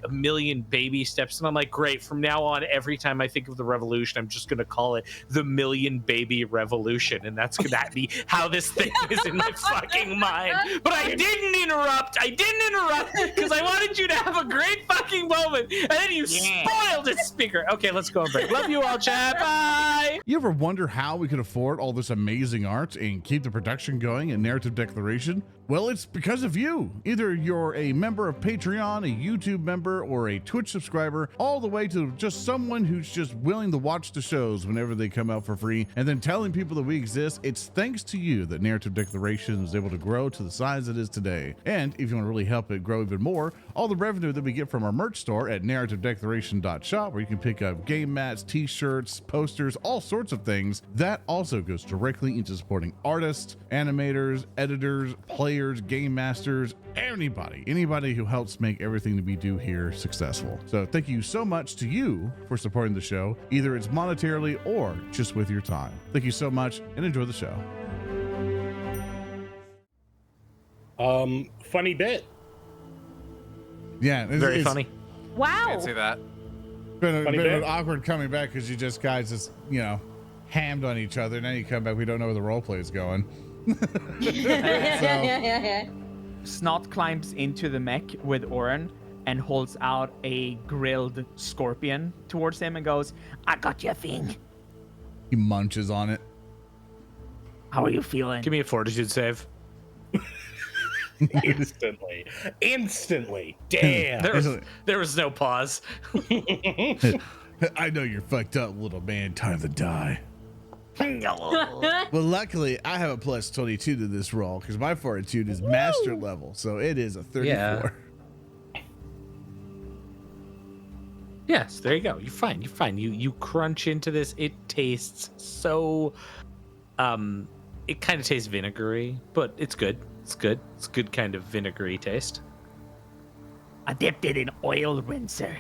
a million baby steps. And I'm like, great. From now on, every time I think of the revolution, I'm just going to call it the million baby revolution. And that's going to be how this thing is in my fucking mind. But I didn't interrupt because I wanted you to have a great fucking moment. And then you spoiled it, speaker. Okay, let's go on break. Love you all, chat. Bye. You ever wonder how we could afford all this amazing art and keep the production going in Narrative Declaration? Well, it's because of you. Either you're a member of Patreon, a YouTube member, or a Twitch subscriber, all the way to just someone who's just willing to watch the shows whenever they come out for free, and then telling people that we exist. It's thanks to you that Narrative Declaration is able to grow to the size it is today. And if you want to really help it grow even more, all the revenue that we get from our merch store at narrativedeclaration.shop, where you can pick up game mats, t-shirts, posters, all sorts of things, that also goes directly into supporting artists, animators, editors, players, players, game masters, anybody who helps make everything that we do here successful. So thank you so much to you for supporting the show, either it's monetarily or just with your time. Thank you so much and enjoy the show. Funny bit. Yeah, Very funny. Wow. Can't say that. Been Funny bit. awkward coming back because you guys just, hammed on each other. Now you come back, we don't know where the role play is going. Snot climbs into the mech with Oran and holds out a grilled scorpion towards him and goes, "I got your thing. He munches on it. How are you feeling?" Give me a fortitude save. Instantly. Damn. There was no pause. I know you're fucked up, little man. Time to die. Well, luckily, I have a plus 22 to this roll because my fortitude is master level, so it is a 34. Yeah. Yes, there you go. You're fine. You crunch into this. It tastes so it kind of tastes vinegary, but it's good. It's good. It's good kind of vinegary taste. I dipped it in oil rinser.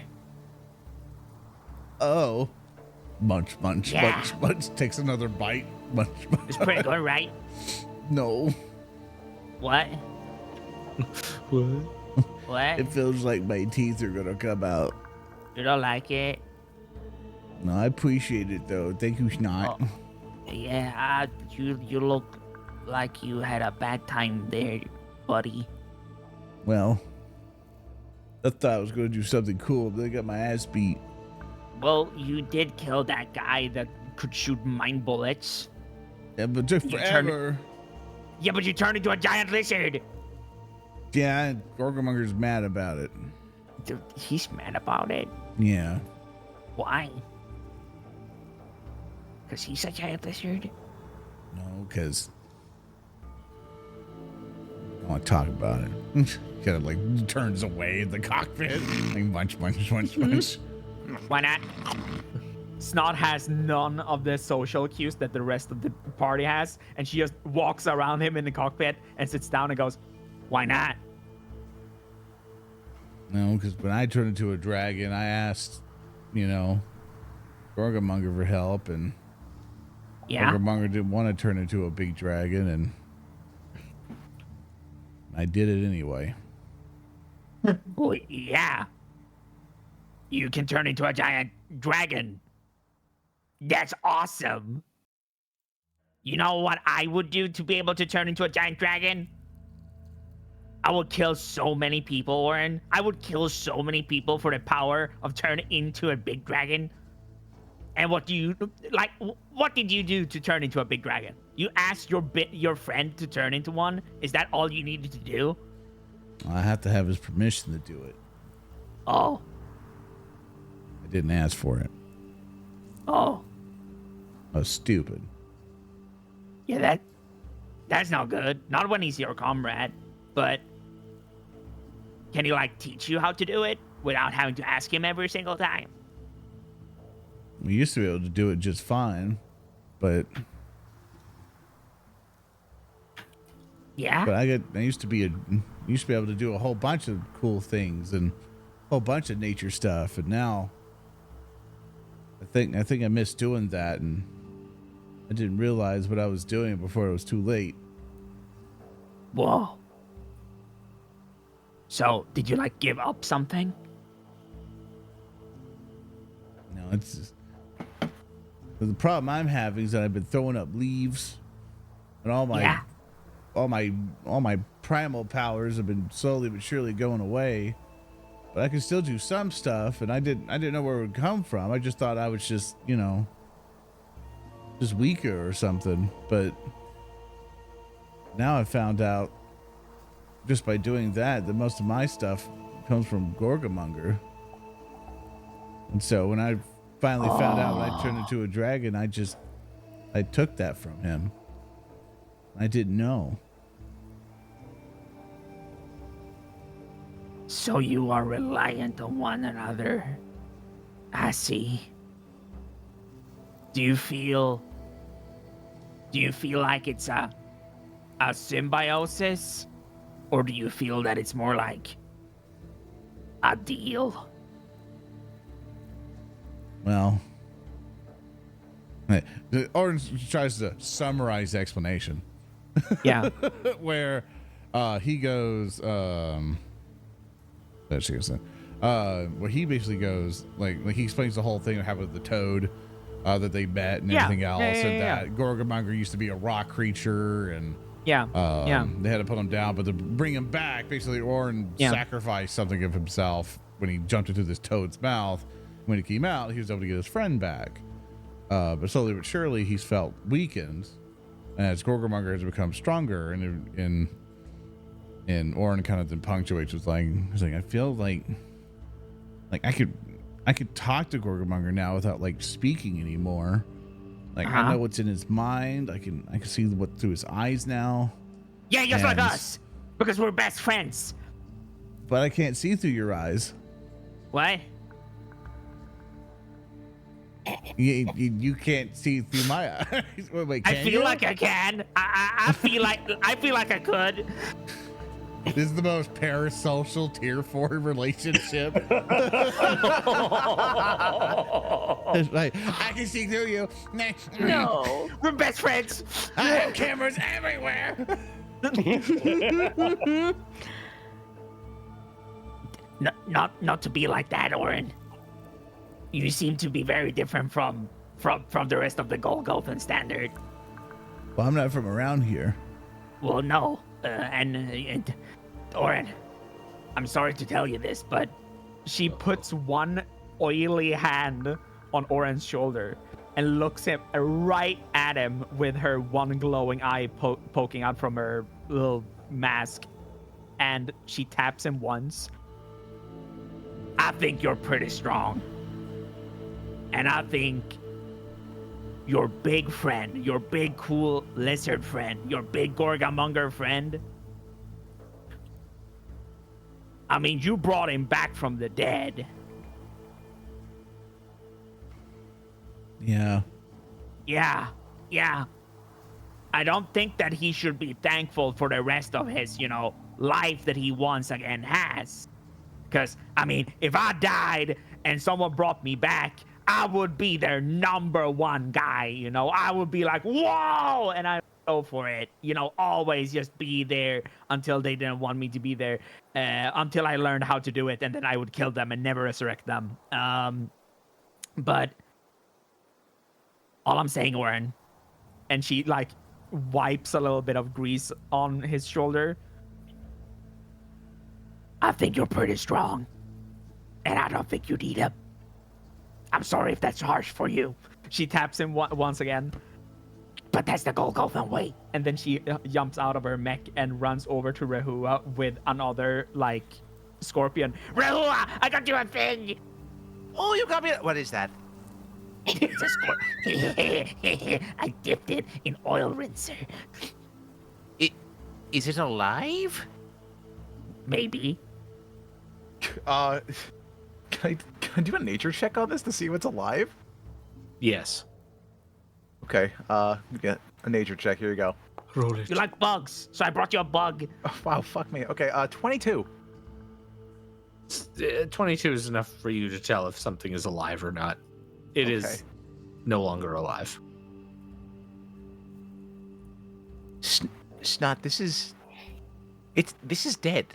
Oh. Munch. Yeah. Munch. Takes another bite. Munch. It's pretty good, right? No. What? What? What? It feels like my teeth are gonna come out. You don't like it? No, I appreciate it though. Thank you, Snot. Yeah, you look like you had a bad time there, buddy. Well, I thought I was gonna do something cool, but I got my ass beat. Well, you did kill that guy that could shoot mind bullets. Yeah, but took You forever. Yeah, but you turned into a giant lizard. Yeah, Gorgomonger's mad about it. Dude, he's mad about it. Yeah. Why? Because he's a giant lizard? No, because I want to talk about it. Kind of like turns away in the cockpit. Like munch. Why not? Snot has none of the social cues that the rest of the party has, and she just walks around him in the cockpit and sits down and goes, "Why not?" No, because when I turned into a dragon, I asked, Gorgomonger for help, and Yeah. Gorgomonger didn't want to turn into a big dragon, and I did it anyway. Oh, yeah. You can turn into a giant dragon. That's awesome. You know what I would do to be able to turn into a giant dragon? I would kill so many people, Oran. I would kill so many people for the power of turning into a big dragon. And what did you do to turn into a big dragon? You asked your friend to turn into one? Is that all you needed to do? I have to have his permission to do it. Oh. I didn't ask for it. Oh. I was stupid. Yeah, that's not good. Not when he's your comrade. But can he teach you how to do it without having to ask him every single time? We used to be able to do it just fine, but Yeah. I used to be able to do a whole bunch of cool things and a whole bunch of nature stuff, and now I think I missed doing that, and I didn't realize what I was doing before it was too late. Whoa. So, did you give up something? No, it's just, the problem I'm having is that I've been throwing up leaves, and all my primal powers have been slowly but surely going away. But I can still do some stuff, and I didn't know where it would come from. I just thought I was just just weaker or something. But now I found out just by doing that most of my stuff comes from Gorgomonger. And so when I finally found out when I turned into a dragon, I took that from him. I didn't know. So you are reliant on one another. I see. Do you feel like it's a symbiosis? Or do you feel that it's more like a deal? Well, Oran tries to summarize the explanation. Yeah. Where he goes, there she goes then. Where he basically goes, like he explains the whole thing that happened with the toad that they met and everything else, and that Gorgamonger used to be a rock creature, and they had to put him down, but to bring him back, basically Oran sacrificed something of himself when he jumped into this toad's mouth. When he came out, he was able to get his friend back. But slowly but surely, he's felt weakened as Gorgamonger has become stronger, and Oran kind of then punctuates with he's like, I feel like I could talk to Gorgamonger now without like speaking anymore. Like I know what's in his mind. I can see what through his eyes now. Yeah, just like us, because we're best friends. But I can't see through your eyes. What? You can't see through my eyes. Wait, I feel like I can. I feel like I could. This is the most parasocial tier 4 relationship. Like, I can see through you. No, we're best friends. I have cameras everywhere. Not to be like that, Oran. You seem to be very different from the rest of the Golgothan standard. Well, I'm not from around here. Well, no, and Oran, I'm sorry to tell you this, but she puts one oily hand on Oran's shoulder and looks him right at him with her one glowing eye poking out from her little mask, and she taps him once. I think you're pretty strong. And I think your big friend, your big cool lizard friend, your big Gorgamonger friend, I mean, you brought him back from the dead. Yeah. Yeah. I don't think that he should be thankful for the rest of his, life that he once again has. Because, I mean, if I died and someone brought me back, I would be their number one guy, I would be like, whoa, and I'd go for it, always just be there until they didn't want me to be there, until I learned how to do it, and then I would kill them and never resurrect them. But all I'm saying, Oran, and she wipes a little bit of grease on his shoulder. I think you're pretty strong, and I don't think you need him. I'm sorry if that's harsh for you. She taps him once again. But that's the Golgothan way. And then she jumps out of her mech and runs over to Rehua with another, scorpion. Rehua, I got you a thing! Oh, you got me. What is that? It's a scorpion. I dipped it in oil rinser. Is it alive? Maybe. Can I do a nature check on this to see if it's alive? Yes. Okay, get a nature check. Here you go. Roll it. You like bugs, so I brought you a bug. Oh, wow, fuck me. Okay, 22. 22 is enough for you to tell if something is alive or not. It is no longer alive. Snot, this is dead.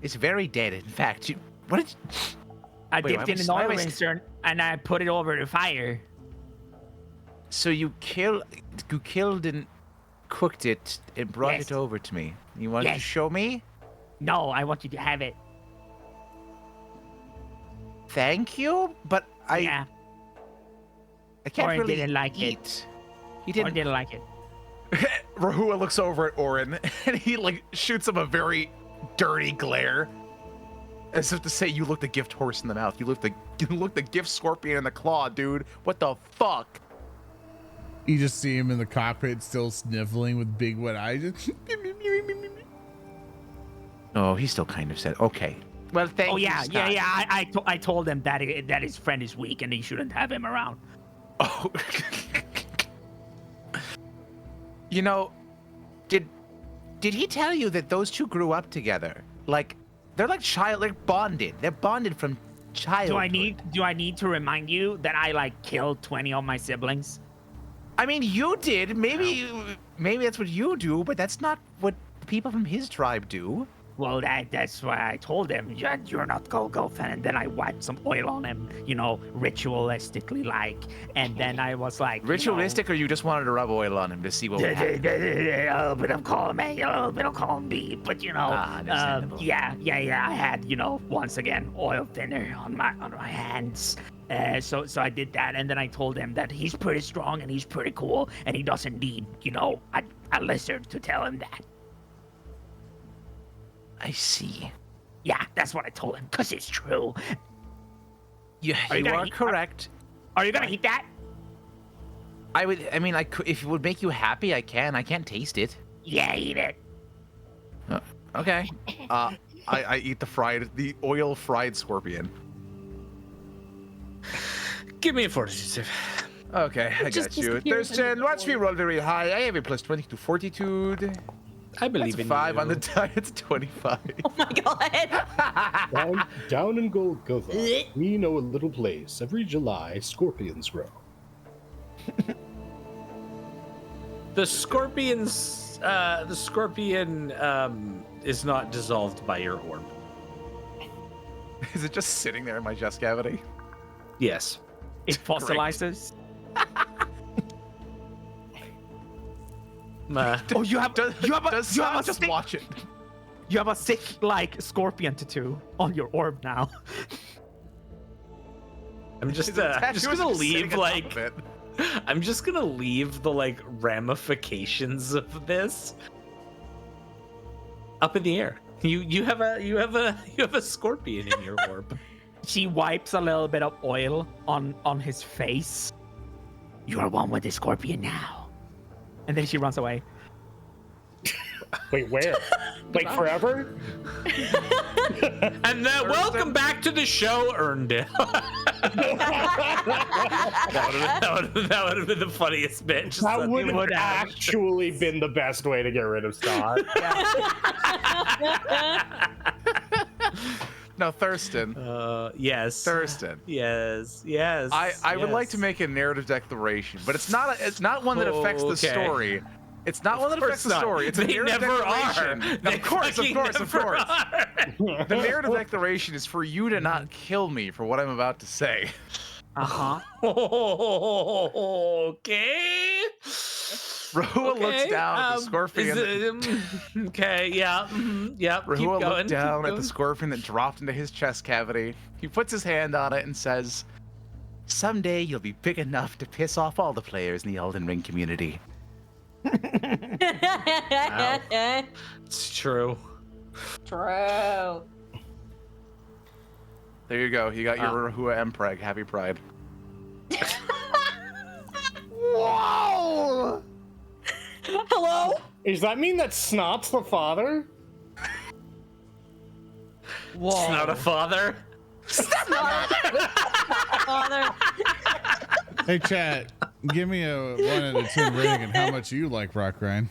It's very dead. In fact, I dipped it in oil rinser and I put it over the fire. So you killed and cooked it and brought it over to me. You want to show me? No, I want you to have it. Thank you, but I can't Oran really didn't like eat. it. He didn't. Oran didn't like it. Rehua looks over at Oran and he shoots him a very dirty glare, as if to say, "You look the gift horse in the mouth. You look the gift scorpion in the claw, dude. What the fuck?" You just see him in the cockpit, still sniffling with big wet eyes. Oh, he still kind of said, "Okay." Well, thank you. I told him that his friend is weak and he shouldn't have him around. Oh. Did did he tell you that those two grew up together? Like, they're like bonded. They're bonded from childhood. Do I need to remind you that I like killed 20 of my siblings? I mean, you did. Maybe that's what you do, but that's not what people from his tribe do. Well, that's why I told him, you're not go, and then I wiped some oil on him, ritualistically like, and then I was like, Ritualistic, or you just wanted to rub oil on him to see what would happen? A little bit of column A, a little bit of column B, but understandable. yeah, I had, once again, oil thinner on my hands. So I did that, and then I told him that he's pretty strong and he's pretty cool, and he doesn't need, a lizard to tell him that. I see. Yeah, that's what I told him, because it's true. You are correct. Are you gonna eat that? I could, if it would make you happy, I can. I can't taste it. Yeah, eat it. Okay. I eat the oil fried scorpion. Give me a fortitude. Okay, I Just got you. disappears Thurston, under the watch me oil. roll very high. I have a plus 20 to fortitude. I believe That's in 5 you. on the die. It's 25. Oh my god. Down in Golgotha, we know a little place. Every July, scorpions grow. The scorpion is not dissolved by your orb. Is it just sitting there in my chest cavity? Yes. It fossilizes. Oh, you have a just sick, watch it. you have a sick like scorpion tattoo on your orb now. I'm just Is it a tattoo gonna or is it sitting leave on top like of it? I'm just gonna leave the like ramifications of this up in the air. You have a scorpion in your orb. She wipes a little bit of oil on his face. You are one with the scorpion now. And then she runs away. Wait, where? Like forever? And welcome back to the show, Erndale. that would have been the funniest bit. Just That would it have have. actually been the best way to get rid of Snot. No, Thurston. Yes. Thurston. Yes. I would like to yes. make a narrative declaration, but it's not one that affects the Okay. story. It's not one that affects the not. story. It's a They narrative never declaration. are. They Of course. fucking never are. The narrative declaration is for you to not kill me for what I'm about to say. Uh-huh. Okay. Rehua looks down at the scorpion. Okay, yeah. Yep. Keep Rehua going. looked down keep at going. the scorpion that dropped into his chest cavity. He puts his hand on it and says, "Someday you'll be big enough to piss off all the players in the Elden Ring community." It's true. True. There you go. You got your Rehua Mpreg. Happy Pride. Whoa! Hello? Does that mean that Snot's the father? Whoa. It's not a father. Father. Hey, chat, give me a 1 out of 10 rating and how much you like Rotgrind.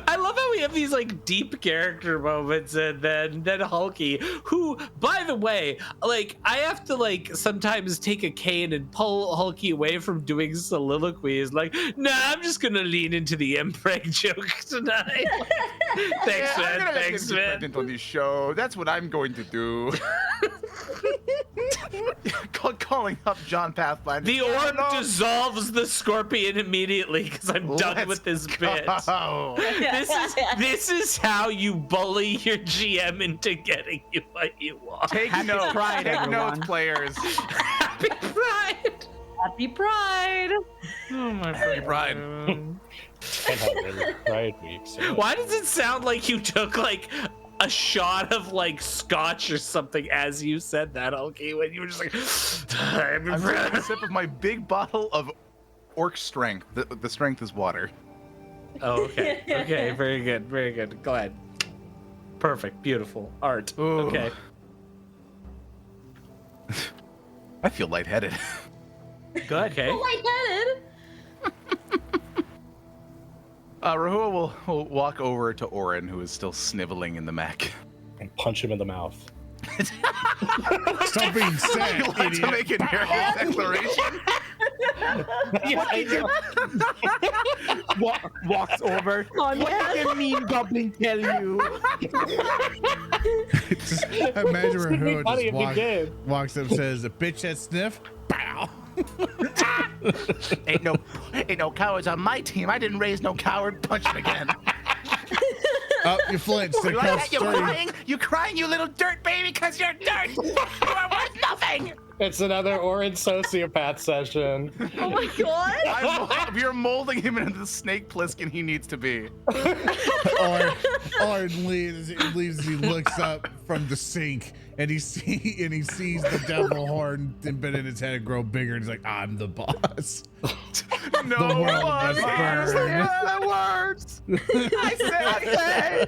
I love how we have these like deep character moments, and then Hulky, who, by the way, like I have to like sometimes take a cane and pull Hulky away from doing soliloquies. Like, nah, I'm just gonna lean into the Mpreg joke tonight. Thanks, I'm man. gonna make Thanks, him man. dependent on this show. That's what I'm going to do. Calling up John Pathfinder. The orb dissolves the scorpion immediately because I'm done Let's with this bit. go. This is how you bully your GM into getting you what you want. Take notes. Pride, Take everyone. notes, players. Happy Pride. Happy Pride. Oh my Happy Pride. Pride week. So. Why does it sound like you took like a shot of like scotch or something as you said that, Hulky, when you were just like, Happy I'm taking a Pride. sip of my big bottle of orc strength. The strength is water. Oh, okay. Okay, very good. Very good. Glad. Perfect. Beautiful. Art. Ooh. Okay. I feel lightheaded. Good. Okay. Lightheaded. Rehua will walk over to Oran, who is still sniveling in the mech. And punch him in the mouth. Stop being sad, Would you like to make a narrative declaration? Walks over. What did the mean goblin tell you? Imagine It'd be Rehua funny just if you did. walks up and says, "A bitch that sniff." Bow. Ain't no cowards on my team. I didn't raise no coward. Punch him again. Up, you flinched. You It like costs that? You 30. crying? You crying, you little dirt baby, because you're dirt. You are worth nothing. It's another Orange sociopath session. Oh my god! You're molding him into the snake Pliskin he needs to be. Or leaves. He looks up from the sink and he sees the devil horn embedded in his head and grow bigger. And he's like, "I'm the boss." No, The world must burn. that words. I say.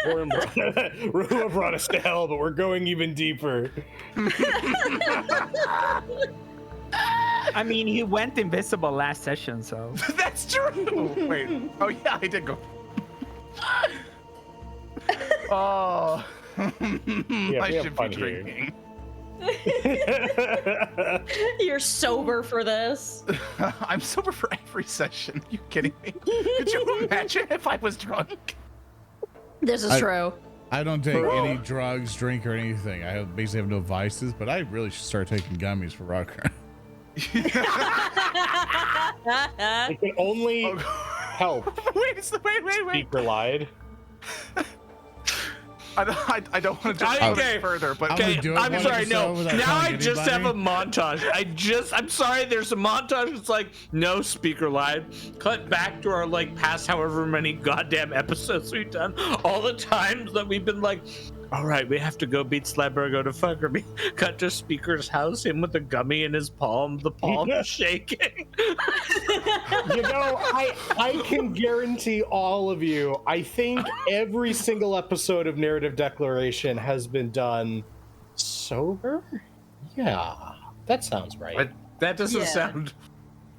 Rehua brought us to hell, but we're going even deeper. I mean, he went invisible last session, so. That's true. Wait. Oh yeah, I did go. Oh. Yeah, I we have should be fun here. drinking. You're sober for this. I'm sober for every session. You kidding me? Could you imagine if I was drunk? This is true. I don't take any drugs, drink, or anything. Basically have no vices, but I really should start taking gummies for Rotgrind. It can only help. Wait. Speaker lied. I don't want to jump Okay. further, but Okay, do it I'm one sorry. No, episode without now I telling just have a anybody. montage. I'm sorry. There's a montage. It's like no speaker live. Cut back to our like past however many goddamn episodes we've done. All the times that we've been like, all right, we have to go beat Slabbergo to fucker me. Cut to Speaker's house, him with a gummy in his palm, the palm shaking. You know, I can guarantee all of you, I think every single episode of Narrative Declaration has been done sober? Yeah, that sounds right. But that doesn't Yeah. sound.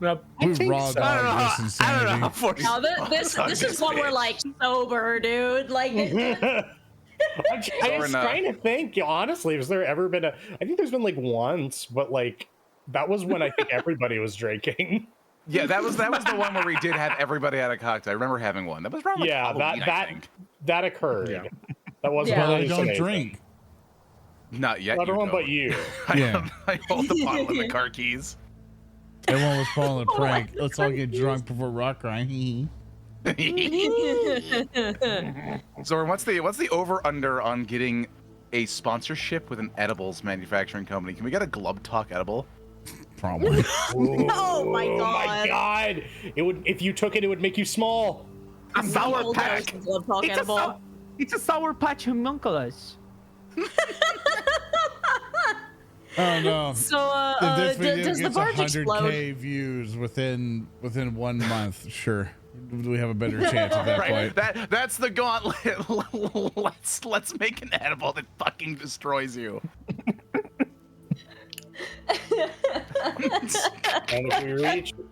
No, I We think raw so. I don't know. dog this I don't insanity. know. For Now this is what we're like sober, dude. Like I'm just trying to think, honestly, has there ever been I think there's been like once, but like that was when I think everybody was drinking. yeah, that was the one where we did have everybody at a cocktail. I remember having one. That was around like Yeah, Halloween, I think. that occurred. Yeah. That wasn't Yeah. Well, I really don't amazing. drink. Not yet. Everyone you but don't. you. Yeah. I hold the bottle and the car keys. Everyone was pulling a prank. Let's all get drunk before Rotgrind. Zoran, what's the over under on getting a sponsorship with an edibles manufacturing company? Can we get a Glub Talk edible? Probably. Oh my Oh my god. god! It would, if you took it, it would make you small. A sour Double patch. dose of Blood Talk It's a, edible. it's a sour patch homunculus. Oh no. So If this video does the gets barge explode? 100K views within 1 month, sure, we have a better chance at that Right. point. That's the gauntlet. let's make an edible that fucking destroys you.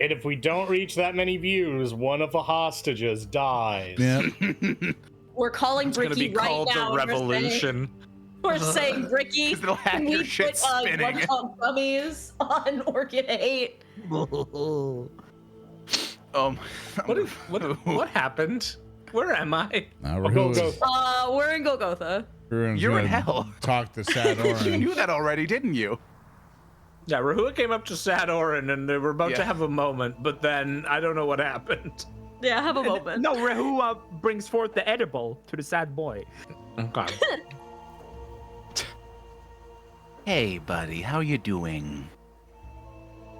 And if we don't reach that many views, one of the hostages dies. Yeah. We're calling It's gonna Bricky be right called now. the and Revolution. We're saying, Bricky, 'Cause it'll have can your we shit put spinning. Blood Talk gummies on Orchid 8? What happened? Where am I? Now Go, we're go. We're in Golgotha. You're in hell. Talk to Sad You Oran. knew that already, didn't you? Yeah, Rehua came up to Sad Oran and they were about Yeah. to have a moment, but then I don't know what happened. Yeah, have a moment. No, Rehua brings forth the edible to the sad boy. Okay. Hey, buddy, how you doing?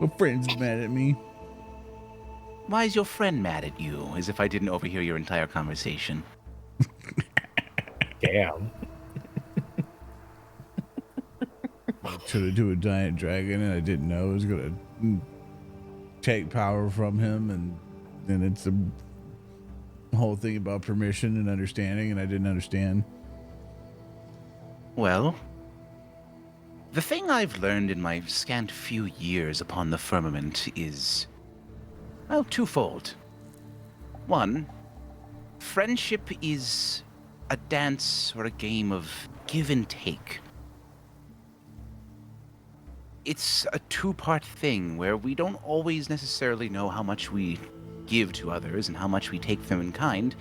My friend's mad at me. Why is your friend mad at you? As if I didn't overhear your entire conversation. Damn. Tried to do a giant dragon, and I didn't know it was gonna take power from him, and then it's a whole thing about permission and understanding, and I didn't understand. Well, The thing I've learned in my scant few years upon the firmament is, well, twofold. One, friendship is a dance or a game of give and take. It's a two-part thing where we don't always necessarily know how much we give to others and how much we take from them in kind.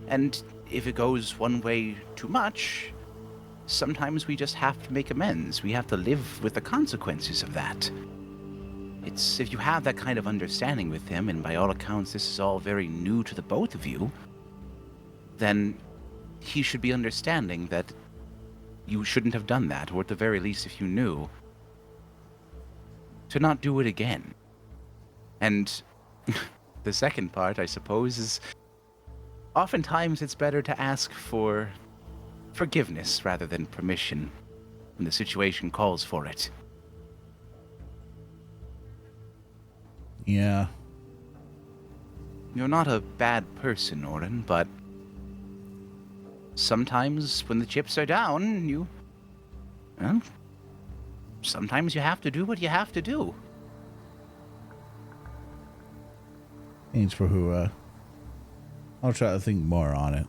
And if it goes one way too much, sometimes we just have to make amends. We have to live with the consequences of that. It's if you have that kind of understanding with him, and by all accounts this is all very new to the both of you, then he should be understanding that you shouldn't have done that, or at the very least, if you knew, to not do it again. And the second part, I suppose, is oftentimes it's better to ask for forgiveness rather than permission when the situation calls for it. Yeah. You're not a bad person, Oran, but sometimes when the chips are down, well, sometimes you have to do what you have to do. Thanks for Rehua. I'll try to think more on it.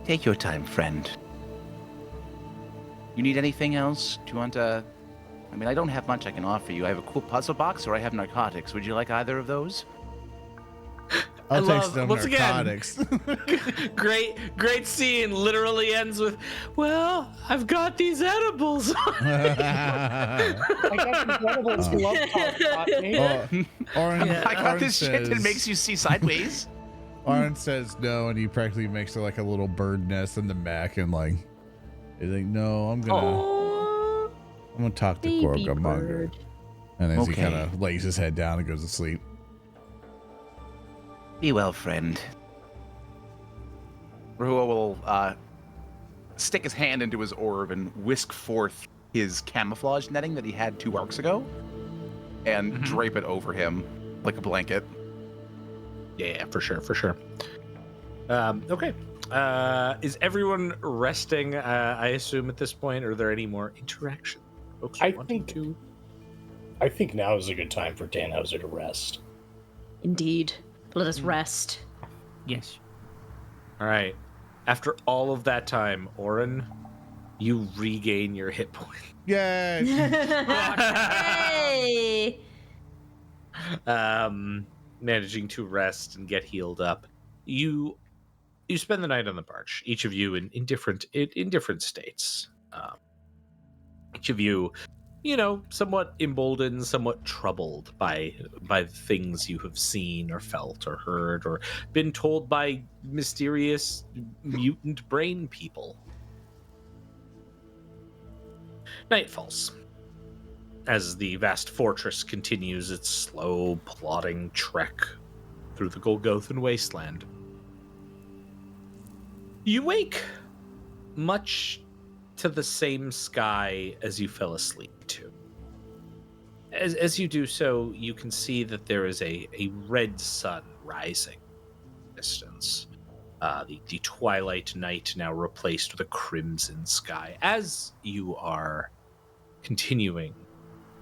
Take your time, friend. You need anything else? Do you want to... I mean, I don't have much I can offer you. I have a cool puzzle box, or I have narcotics. Would you like either of those? I'll take love- some once again- narcotics. Great scene. Literally ends with, well, I've got these edibles. I got some edibles. Love taught me. Oran, I got Oran this shit that says- makes you see sideways. Oran says no, and he practically makes it like a little bird nest in the back, and like, he's like, no, I'm gonna talk to Baby Gorgamonger. bird. And as he Okay. kind of lays his head down and goes to sleep. Be well, friend. Rehua will stick his hand into his orb and whisk forth his camouflage netting that he had 2 arcs ago and drape it over him like a blanket. Yeah, for sure. Okay. Is everyone resting, I assume, at this point? Are there any more interaction? Folks I wanting think- I think now is a good time for Tannhauser to rest. Indeed. Let us rest. Yes. All right. After all of that time, Oran, you regain your hit point. Yay! Hey! Managing to rest and get healed up. You spend the night on the barge. Each of you in different states. Each of you, somewhat emboldened, somewhat troubled by things you have seen or felt or heard or been told by mysterious mutant brain people. Night falls as the vast fortress continues its slow, plodding trek through the Golgothan wasteland. You wake much to the same sky as you fell asleep to. As you do so, you can see that there is a red sun rising in the distance. The twilight night now replaced with a crimson sky. As you are continuing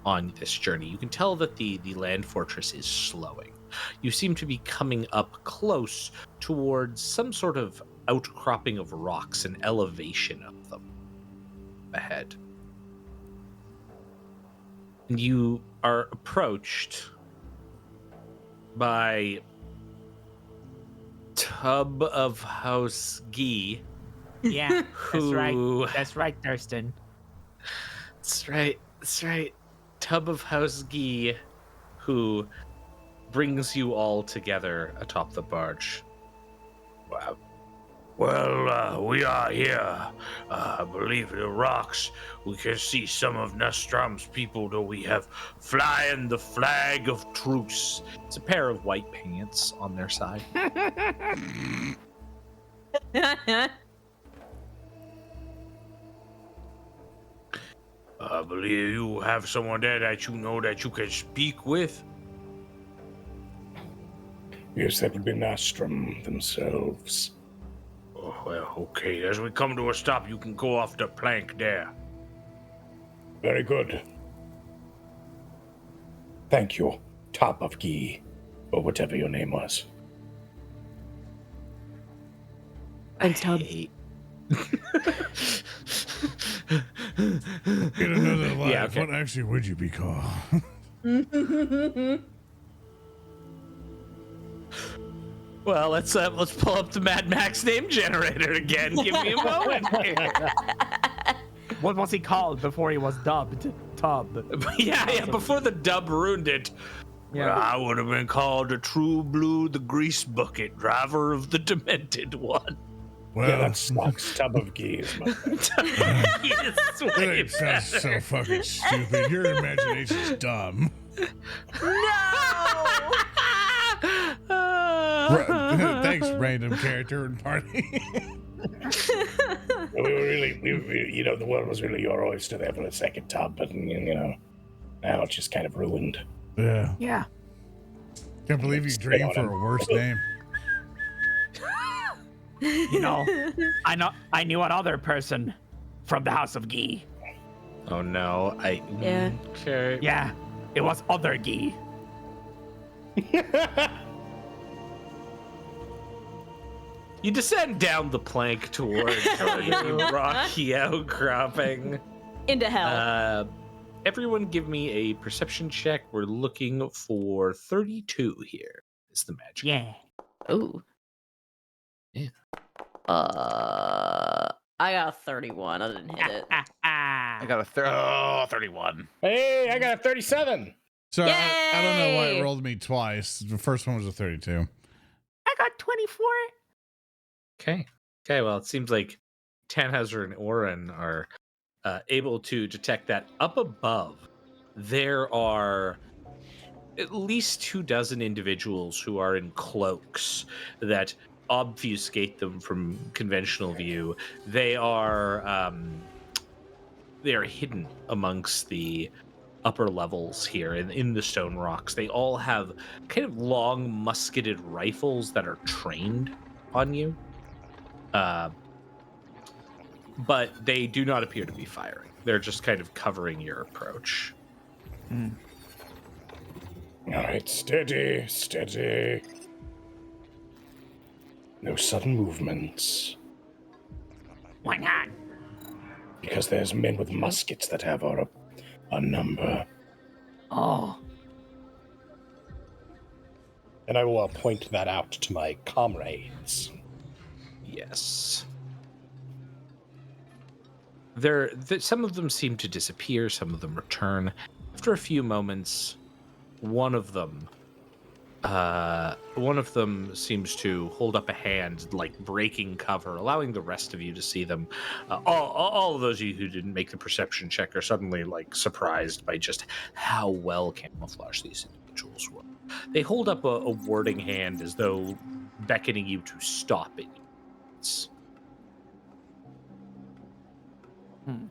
on this journey, you can tell that the land fortress is slowing. You seem to be coming up close towards some sort of outcropping of rocks, an elevation of them ahead. And you are approached by Tub of House Gee. Yeah, that's right. Who- That's right, Thurston. That's right. Tub of House Gee, who brings you all together atop the barge. Wow. Well, we are here. I believe the rocks. We can see some of Nastram's people, though we have flying the flag of truce. It's a pair of white pants on their side. I believe you have someone there that you know that you can speak with. Yes, that would be Nastram themselves. Oh, well, okay. As we come to a stop, you can go off the plank there. Very good. Thank you, Top of Ghee, or whatever your name was. Thanks, Tub. Hey, In another life, Yeah, okay. what actually would you be called? Well, let's pull up the Mad Max name generator again. Give me a moment here. What was he called before he was dubbed? Tub. yeah, before the dub ruined it. Yeah. I would have been called a true blue, the grease bucket, driver of the demented one. Well, Yeah, that sucks. Tub of Ghee is my friend. that sounds so fucking stupid. Your imagination's dumb. Thanks, random character and party. We were really, you know, the world was really your oyster there for a second, Tub, but, you know, now it's just kind of ruined. Yeah. Yeah. Can't believe you dreamed for a worse name. You know, I knew another person from the House of Ghee. Oh no, Yeah. Okay. Yeah, it was other Ghee. You descend down the plank towards the rocky outcropping. Into hell. Everyone give me a perception check. We're looking for 32 here. Is the magic. Yeah. Ooh. Yeah. I got a 31. I didn't hit it. I got a 31. Hey, I got a 37. So I don't know why it Yay! rolled me twice. The first one was a 32. I got 24. Okay. Okay. Well, it seems like Tannhauser and Oran are able to detect that up above. There are at least 24 individuals who are in cloaks that obfuscate them from conventional view. They are hidden amongst the upper levels here in the stone rocks. They all have kind of long musketed rifles that are trained on you. But they do not appear to be firing. They're just kind of covering your approach. All right, steady, steady. No sudden movements. Why not? Because there's men with muskets that have our number. Oh. And I will point that out to my comrades. Yes. Some of them seem to disappear, some of them return. After a few moments, one of them seems to hold up a hand, like breaking cover, allowing the rest of you to see them. All of those of you who didn't make the perception check are suddenly like surprised by just how well camouflaged these individuals were. They hold up a warding hand as though beckoning you to stop it.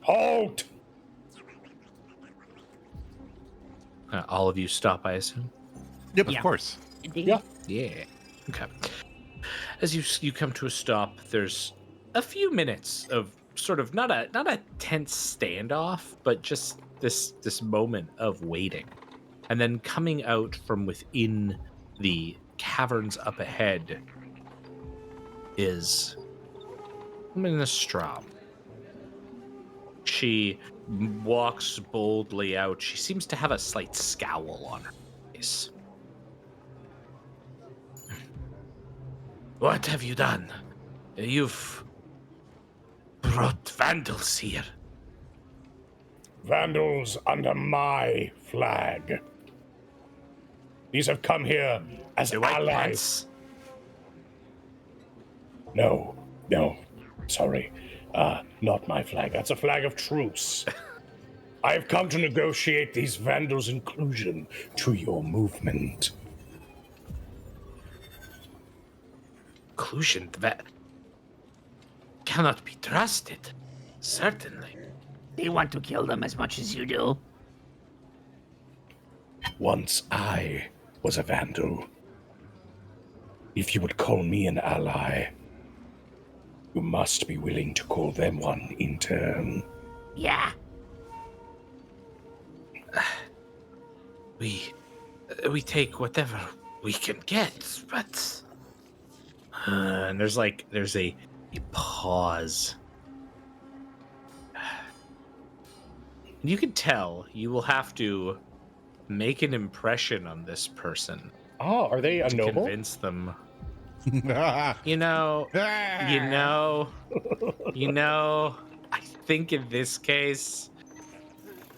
Halt! All of you stop, I assume? Yep, Yeah. of course. Yeah. Yeah. Okay. As you come to a stop, there's a few minutes of sort of not a tense standoff, but just this moment of waiting. And then coming out from within the caverns up ahead is Nastram. She walks boldly out. She seems to have a slight scowl on her face. What have you done? You've brought vandals here. Vandals under my flag. These have come here as The white allies. pants. No, sorry. Not my flag. That's a flag of truce. I have come to negotiate these vandals' inclusion to your movement. Inclusion that cannot be trusted. Certainly. They want to kill them as much as you do. Once I was a vandal. If you would call me an ally, you must be willing to call them one in turn. Yeah. we take whatever we can get, but and there's a pause. You can tell you will have to make an impression on this person Oh, are they a to noble? convince them. You know, you know, you know. I think in this case,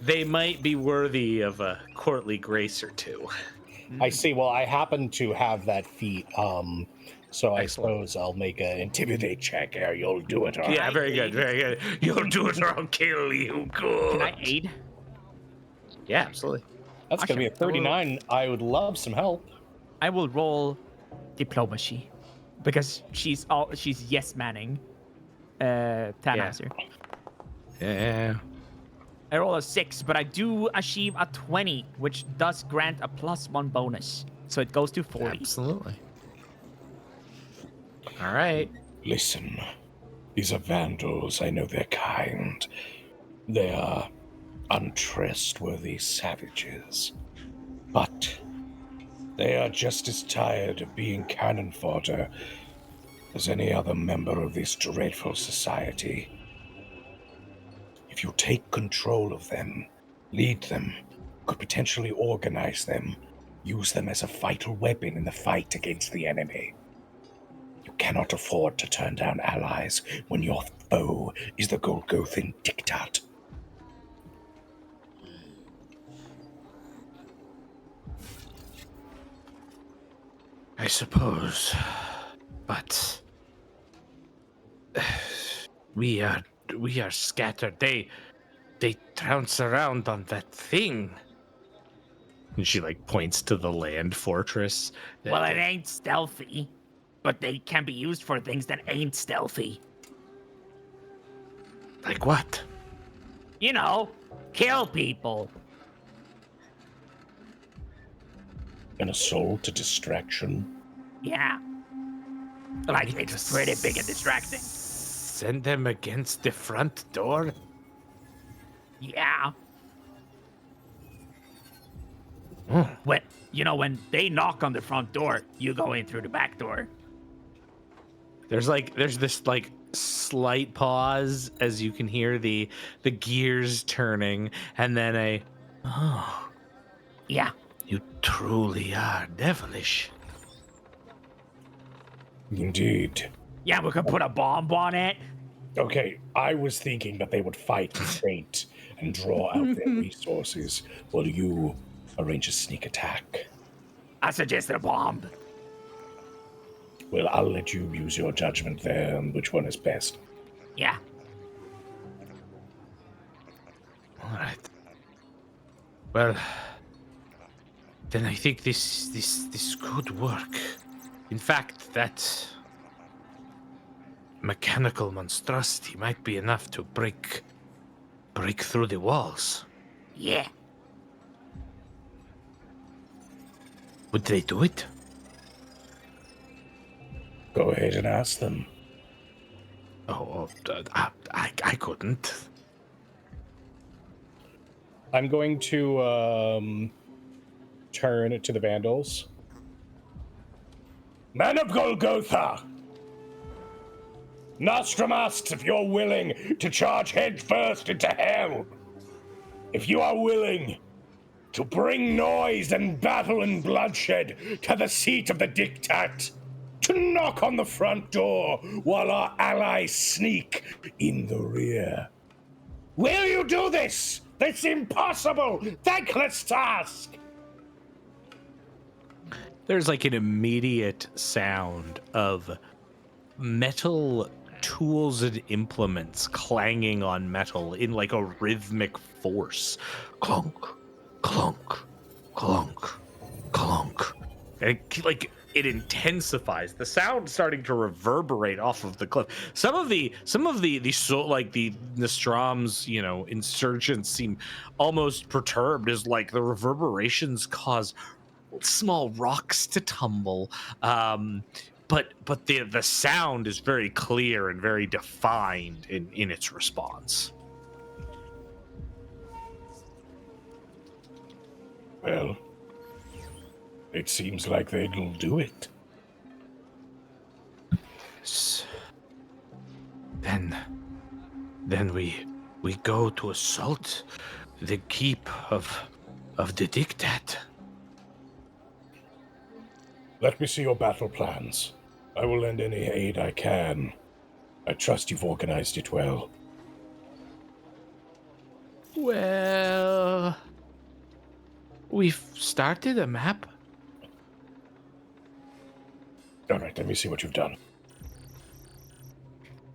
they might be worthy of a courtly grace or two. I see. Well, I happen to have that feat. So I Excellent. suppose I'll make an intimidate check here. You'll do it, all Yeah, right? very good, very good. You'll do it or I'll kill you. Good. Can I aid? Yeah, absolutely. That's going to be a 39. I would love some help. I will roll diplomacy because she's yes manning Tannhauser. Yeah. I roll a 6, but I do achieve a 20, which does grant a +1 bonus. So it goes to 40. Absolutely. All right. Listen, these are vandals. I know their kind. They are untrustworthy savages. But they are just as tired of being cannon fodder as any other member of this dreadful society. If you take control of them, lead them, could potentially organize them, use them as a vital weapon in the fight against the enemy. You cannot afford to turn down allies when your foe is the Golgothan diktat. I suppose, but we are scattered. They trounce around on that thing. And she points to the land fortress. Well, it ain't stealthy, but they can be used for things that ain't stealthy. Like what? You know, kill people. An assault, a distraction. Yeah. Like, it's pretty big and distracting. Send them against the front door? Yeah. When they knock on the front door, you go in through the back door. There's this slight pause as you can hear the gears turning, and then Yeah. You truly are devilish. Indeed. Yeah, we could put a bomb on it. Okay, I was thinking that they would fight straight and draw out their resources while you arrange a sneak attack. I suggested a bomb. Well, I'll let you use your judgment there on which one is best. Yeah. All right. Well, then I think this could work. In fact, that mechanical monstrosity might be enough to break through the walls. Yeah. Would they do it? Go ahead and ask them. I couldn't. I'm going to turn to the vandals. Man of Golgotha! Nastram asks if you're willing to charge headfirst into hell. If you are willing to bring noise and battle and bloodshed to the seat of the diktat, to knock on the front door while our allies sneak in the rear. Will you do this? This impossible, thankless task! there's an immediate sound of metal tools and implements clanging on metal in a rhythmic force. Clunk, clunk, clunk, clunk. And it intensifies. The sound starting to reverberate off of the cliff. Some of the Nastram's, insurgents seem almost perturbed as the reverberations cause small rocks to tumble. But the sound is very clear and very defined in its response. Well, It seems like they'll do it. Then we go to assault the keep of the diktat. Let me see your battle plans. I will lend any aid I can. I trust you've organized it well. Well, we've started a map. All right, let me see what you've done.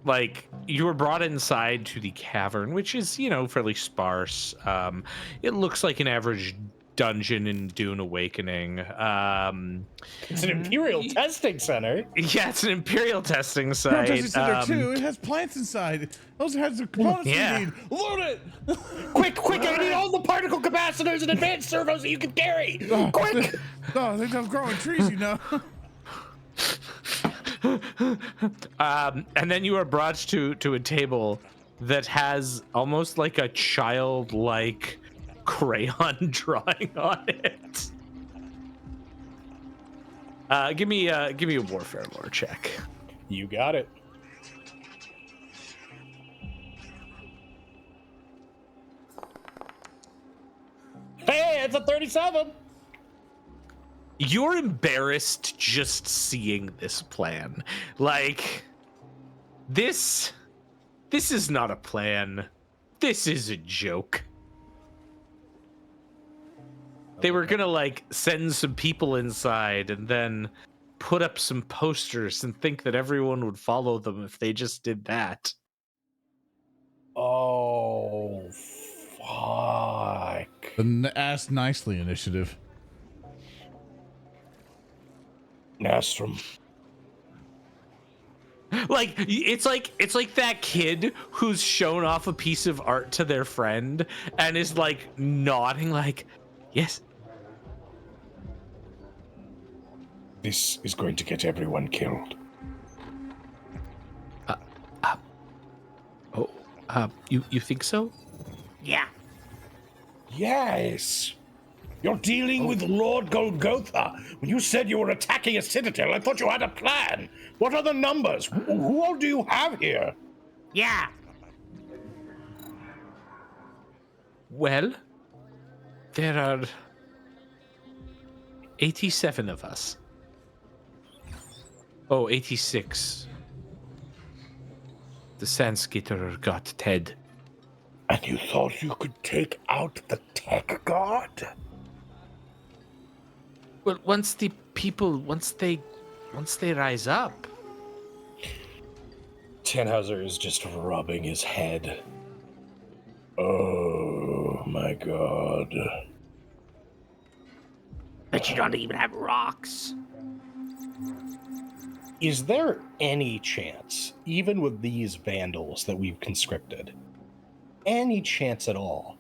Like, you were brought inside to the cavern, which is, fairly sparse. It looks like an average dungeon in Dune Awakening. It's an Imperial testing center. Yeah, it's an Imperial testing site. Testing center too. It has plants inside. Those has the components Yeah. we need. Load it. Quick, I need all the particle capacitors and advanced servos that you can carry. Quick! Oh, they don't grow in trees, And then you are brought to a table that has almost like a childlike crayon drawing on it. Give me a warfare lore check. You got it. Hey, it's a 37. You're embarrassed just seeing this plan. Like, this is not a plan. This is a joke. They were gonna send some people inside and then put up some posters and think that everyone would follow them if they just did that. Oh, fuck. The Ask Nicely initiative. Nastram. It's like that kid who's shown off a piece of art to their friend and is nodding yes. This is going to get everyone killed. You think so? Yeah. Yes! You're dealing with Lord Golgotha. When you said you were attacking a citadel, I thought you had a plan. What are the numbers? Who all do you have here? Yeah. Well, there are 87 of us. Oh, 86. The Sanskitterer got Ted. And you thought you could take out the tech god? Well, once they rise up. Tannhauser is just rubbing his head. Oh my god. But you don't even have rocks. Is there any chance, even with these vandals that we've conscripted, any chance at all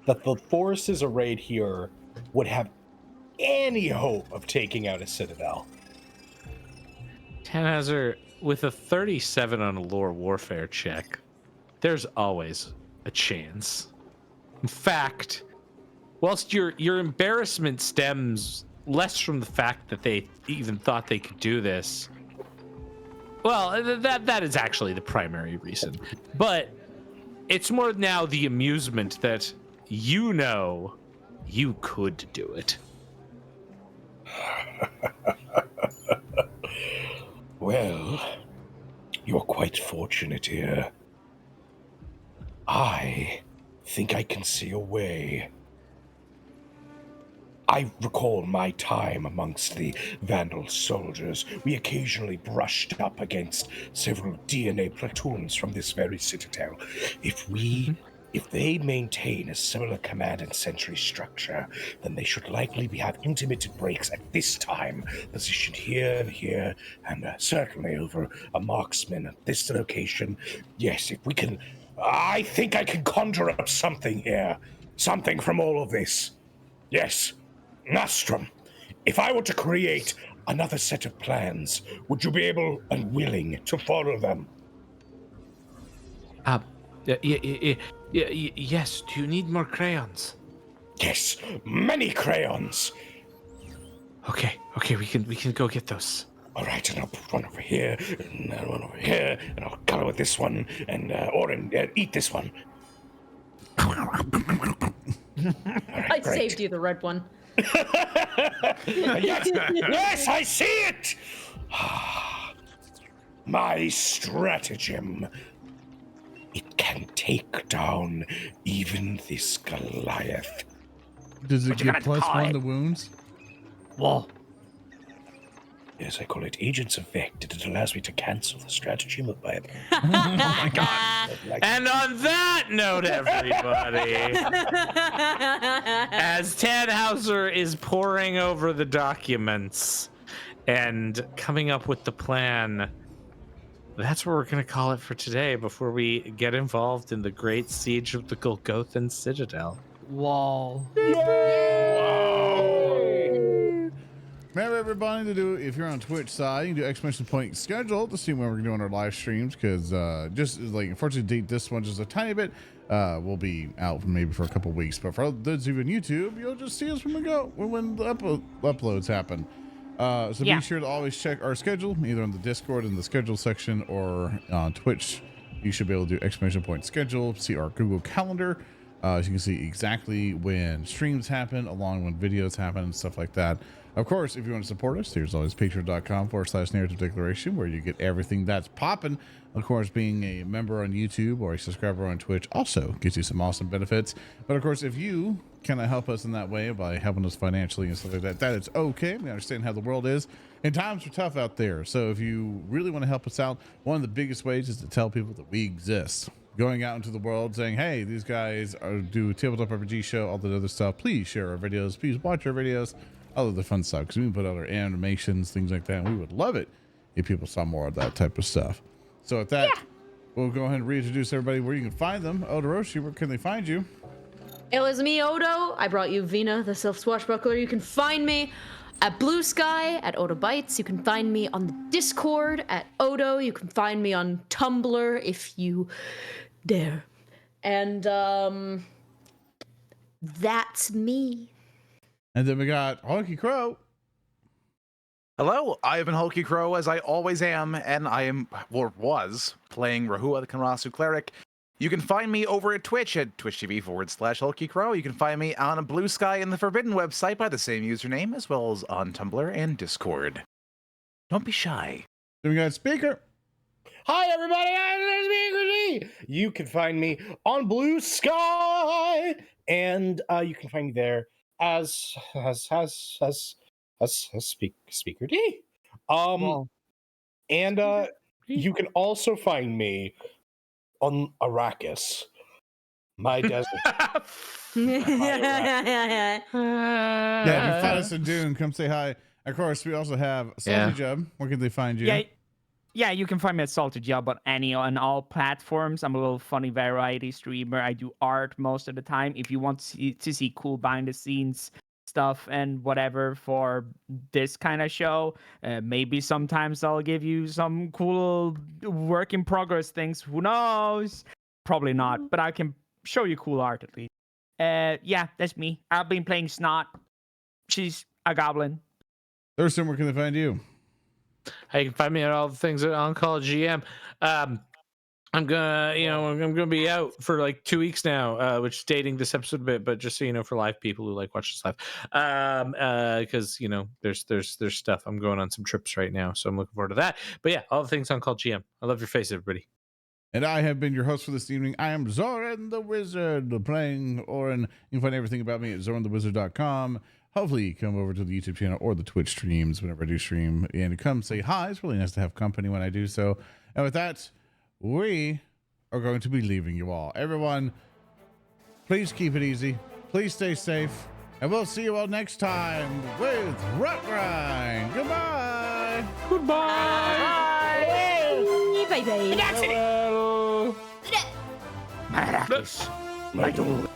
that the forces arrayed here would have any hope of taking out a citadel? Tannhauser, with a 37 on a lore warfare check, there's always a chance. In fact, whilst your embarrassment stems less from the fact that they even thought they could do this, well, that is actually the primary reason. But it's more now the amusement that you could do it. Well, you're quite fortunate here. I think I can see a way. I recall my time amongst the Vandal soldiers. We occasionally brushed up against several DNA platoons from this very citadel. If they maintain a similar command and sentry structure, then they should likely have intermittent breaks at this time, positioned here, and certainly over a marksman at this location. Yes, if we can... I think I can conjure up something here. Something from all of this. Yes. Nastram, if I were to create another set of plans, would you be able and willing to follow them? Yes. Do you need more crayons? Yes, many crayons. Okay, we can go get those. All right, and I'll put one over here, and one over here, and I'll color with this one, and Oran, eat this one. All right, I great. saved you the red one. Yes, I see it! My stratagem. It can take down even this Goliath. Does it What you get gonna call +1 it? to wounds? Whoa. Yes, I call it Agent's Effect. It allows me to cancel the stratagem of my Oh my god. And on that note, everybody, as Tannhauser is poring over the documents and coming up with the plan, that's where we're going to call it for today before we get involved in the great siege of the Golgothan Citadel. Whoa. Remember, everybody, to do, if you're on Twitch side, you can do !point schedule to see when we're doing our live streams, because just like, unfortunately, this one just a tiny bit. We'll be out maybe for a couple weeks, but for those of you on YouTube, you'll just see us when we go, when the uploads happen. So Yeah. be sure to always check our schedule, either on the Discord in the schedule section or on Twitch. You should be able to do !point schedule, see our Google Calendar. So you can see exactly when streams happen, along when videos happen and stuff like that. Of course, if you want to support us, there's always patreon.com/narrative declaration, where you get everything that's popping. Of course, being a member on YouTube or a subscriber on Twitch also gives you some awesome benefits. But of course, if you kind of help us in that way by helping us financially and stuff like that, that is okay. We understand how the world is, and times are tough out there. So if you really want to help us out, one of the biggest ways is to tell people that we exist. Going out into the world saying, hey, these guys do tabletop RPG show, all that other stuff. Please share our videos. Please watch our videos. All of the fun stuff, because we can put out our animations, things like that. And we would love it if people saw more of that type of stuff. So with that, we'll go ahead and reintroduce everybody where you can find them. Odoroshi, where can they find you? It was me, Odo. I brought you Vina the Swashbuckler. You can find me at Blue Sky at Odo Bites. You can find me on the Discord at Odo. You can find me on Tumblr if you dare. And that's me. And then we got Honky Crow. Hello, I have been Hulky Crow, as I always am, and I am, or was, playing Rehua the Cleric. You can find me over at Twitch at twitch.tv/Hulky Crow. You can find me on Blue Sky and the Forbidden website by the same username, as well as on Tumblr and Discord. Don't be shy. Then we got Speaker. Hi, everybody. I'm Speaker G. You can find me on Blue Sky, and you can find me there as Speaker D. And you can also find me on Arrakis, my desert. Yeah, if you find us in Dune, come say hi. Of course, we also have Salty Jub. Where can they find you? Yeah, you can find me at Salted Job on any and all platforms. I'm a little funny variety streamer. I do art most of the time. If you want to see cool behind the scenes stuff and whatever for this kind of show, maybe sometimes I'll give you some cool work in progress things. Who knows? Probably not, but I can show you cool art at least. Yeah, that's me. I've been playing Snot. She's a goblin. Thurston, where can they find you? You can find me at all the things at On Call GM. I'm gonna be out for like 2 weeks now, which is dating this episode a bit, but just so you know, for live people who like watch this live, because there's stuff. I'm going on some trips right now, so I'm looking forward to that. But yeah, all the things On Call GM. I love your face, everybody. And I have been your host for this evening. I am Zoran the Wizard, playing Oran. You can find everything about me at zoranthewizard.com. Hopefully, come over to the YouTube channel or the Twitch streams whenever I do stream, and come say hi. It's really nice to have company when I do so. And with that, we are going to be leaving you all. Everyone, please keep it easy. Please stay safe. And we'll see you all next time with Rotgrind. Goodbye. Bye. Bye. Bye. Maracus. My duel.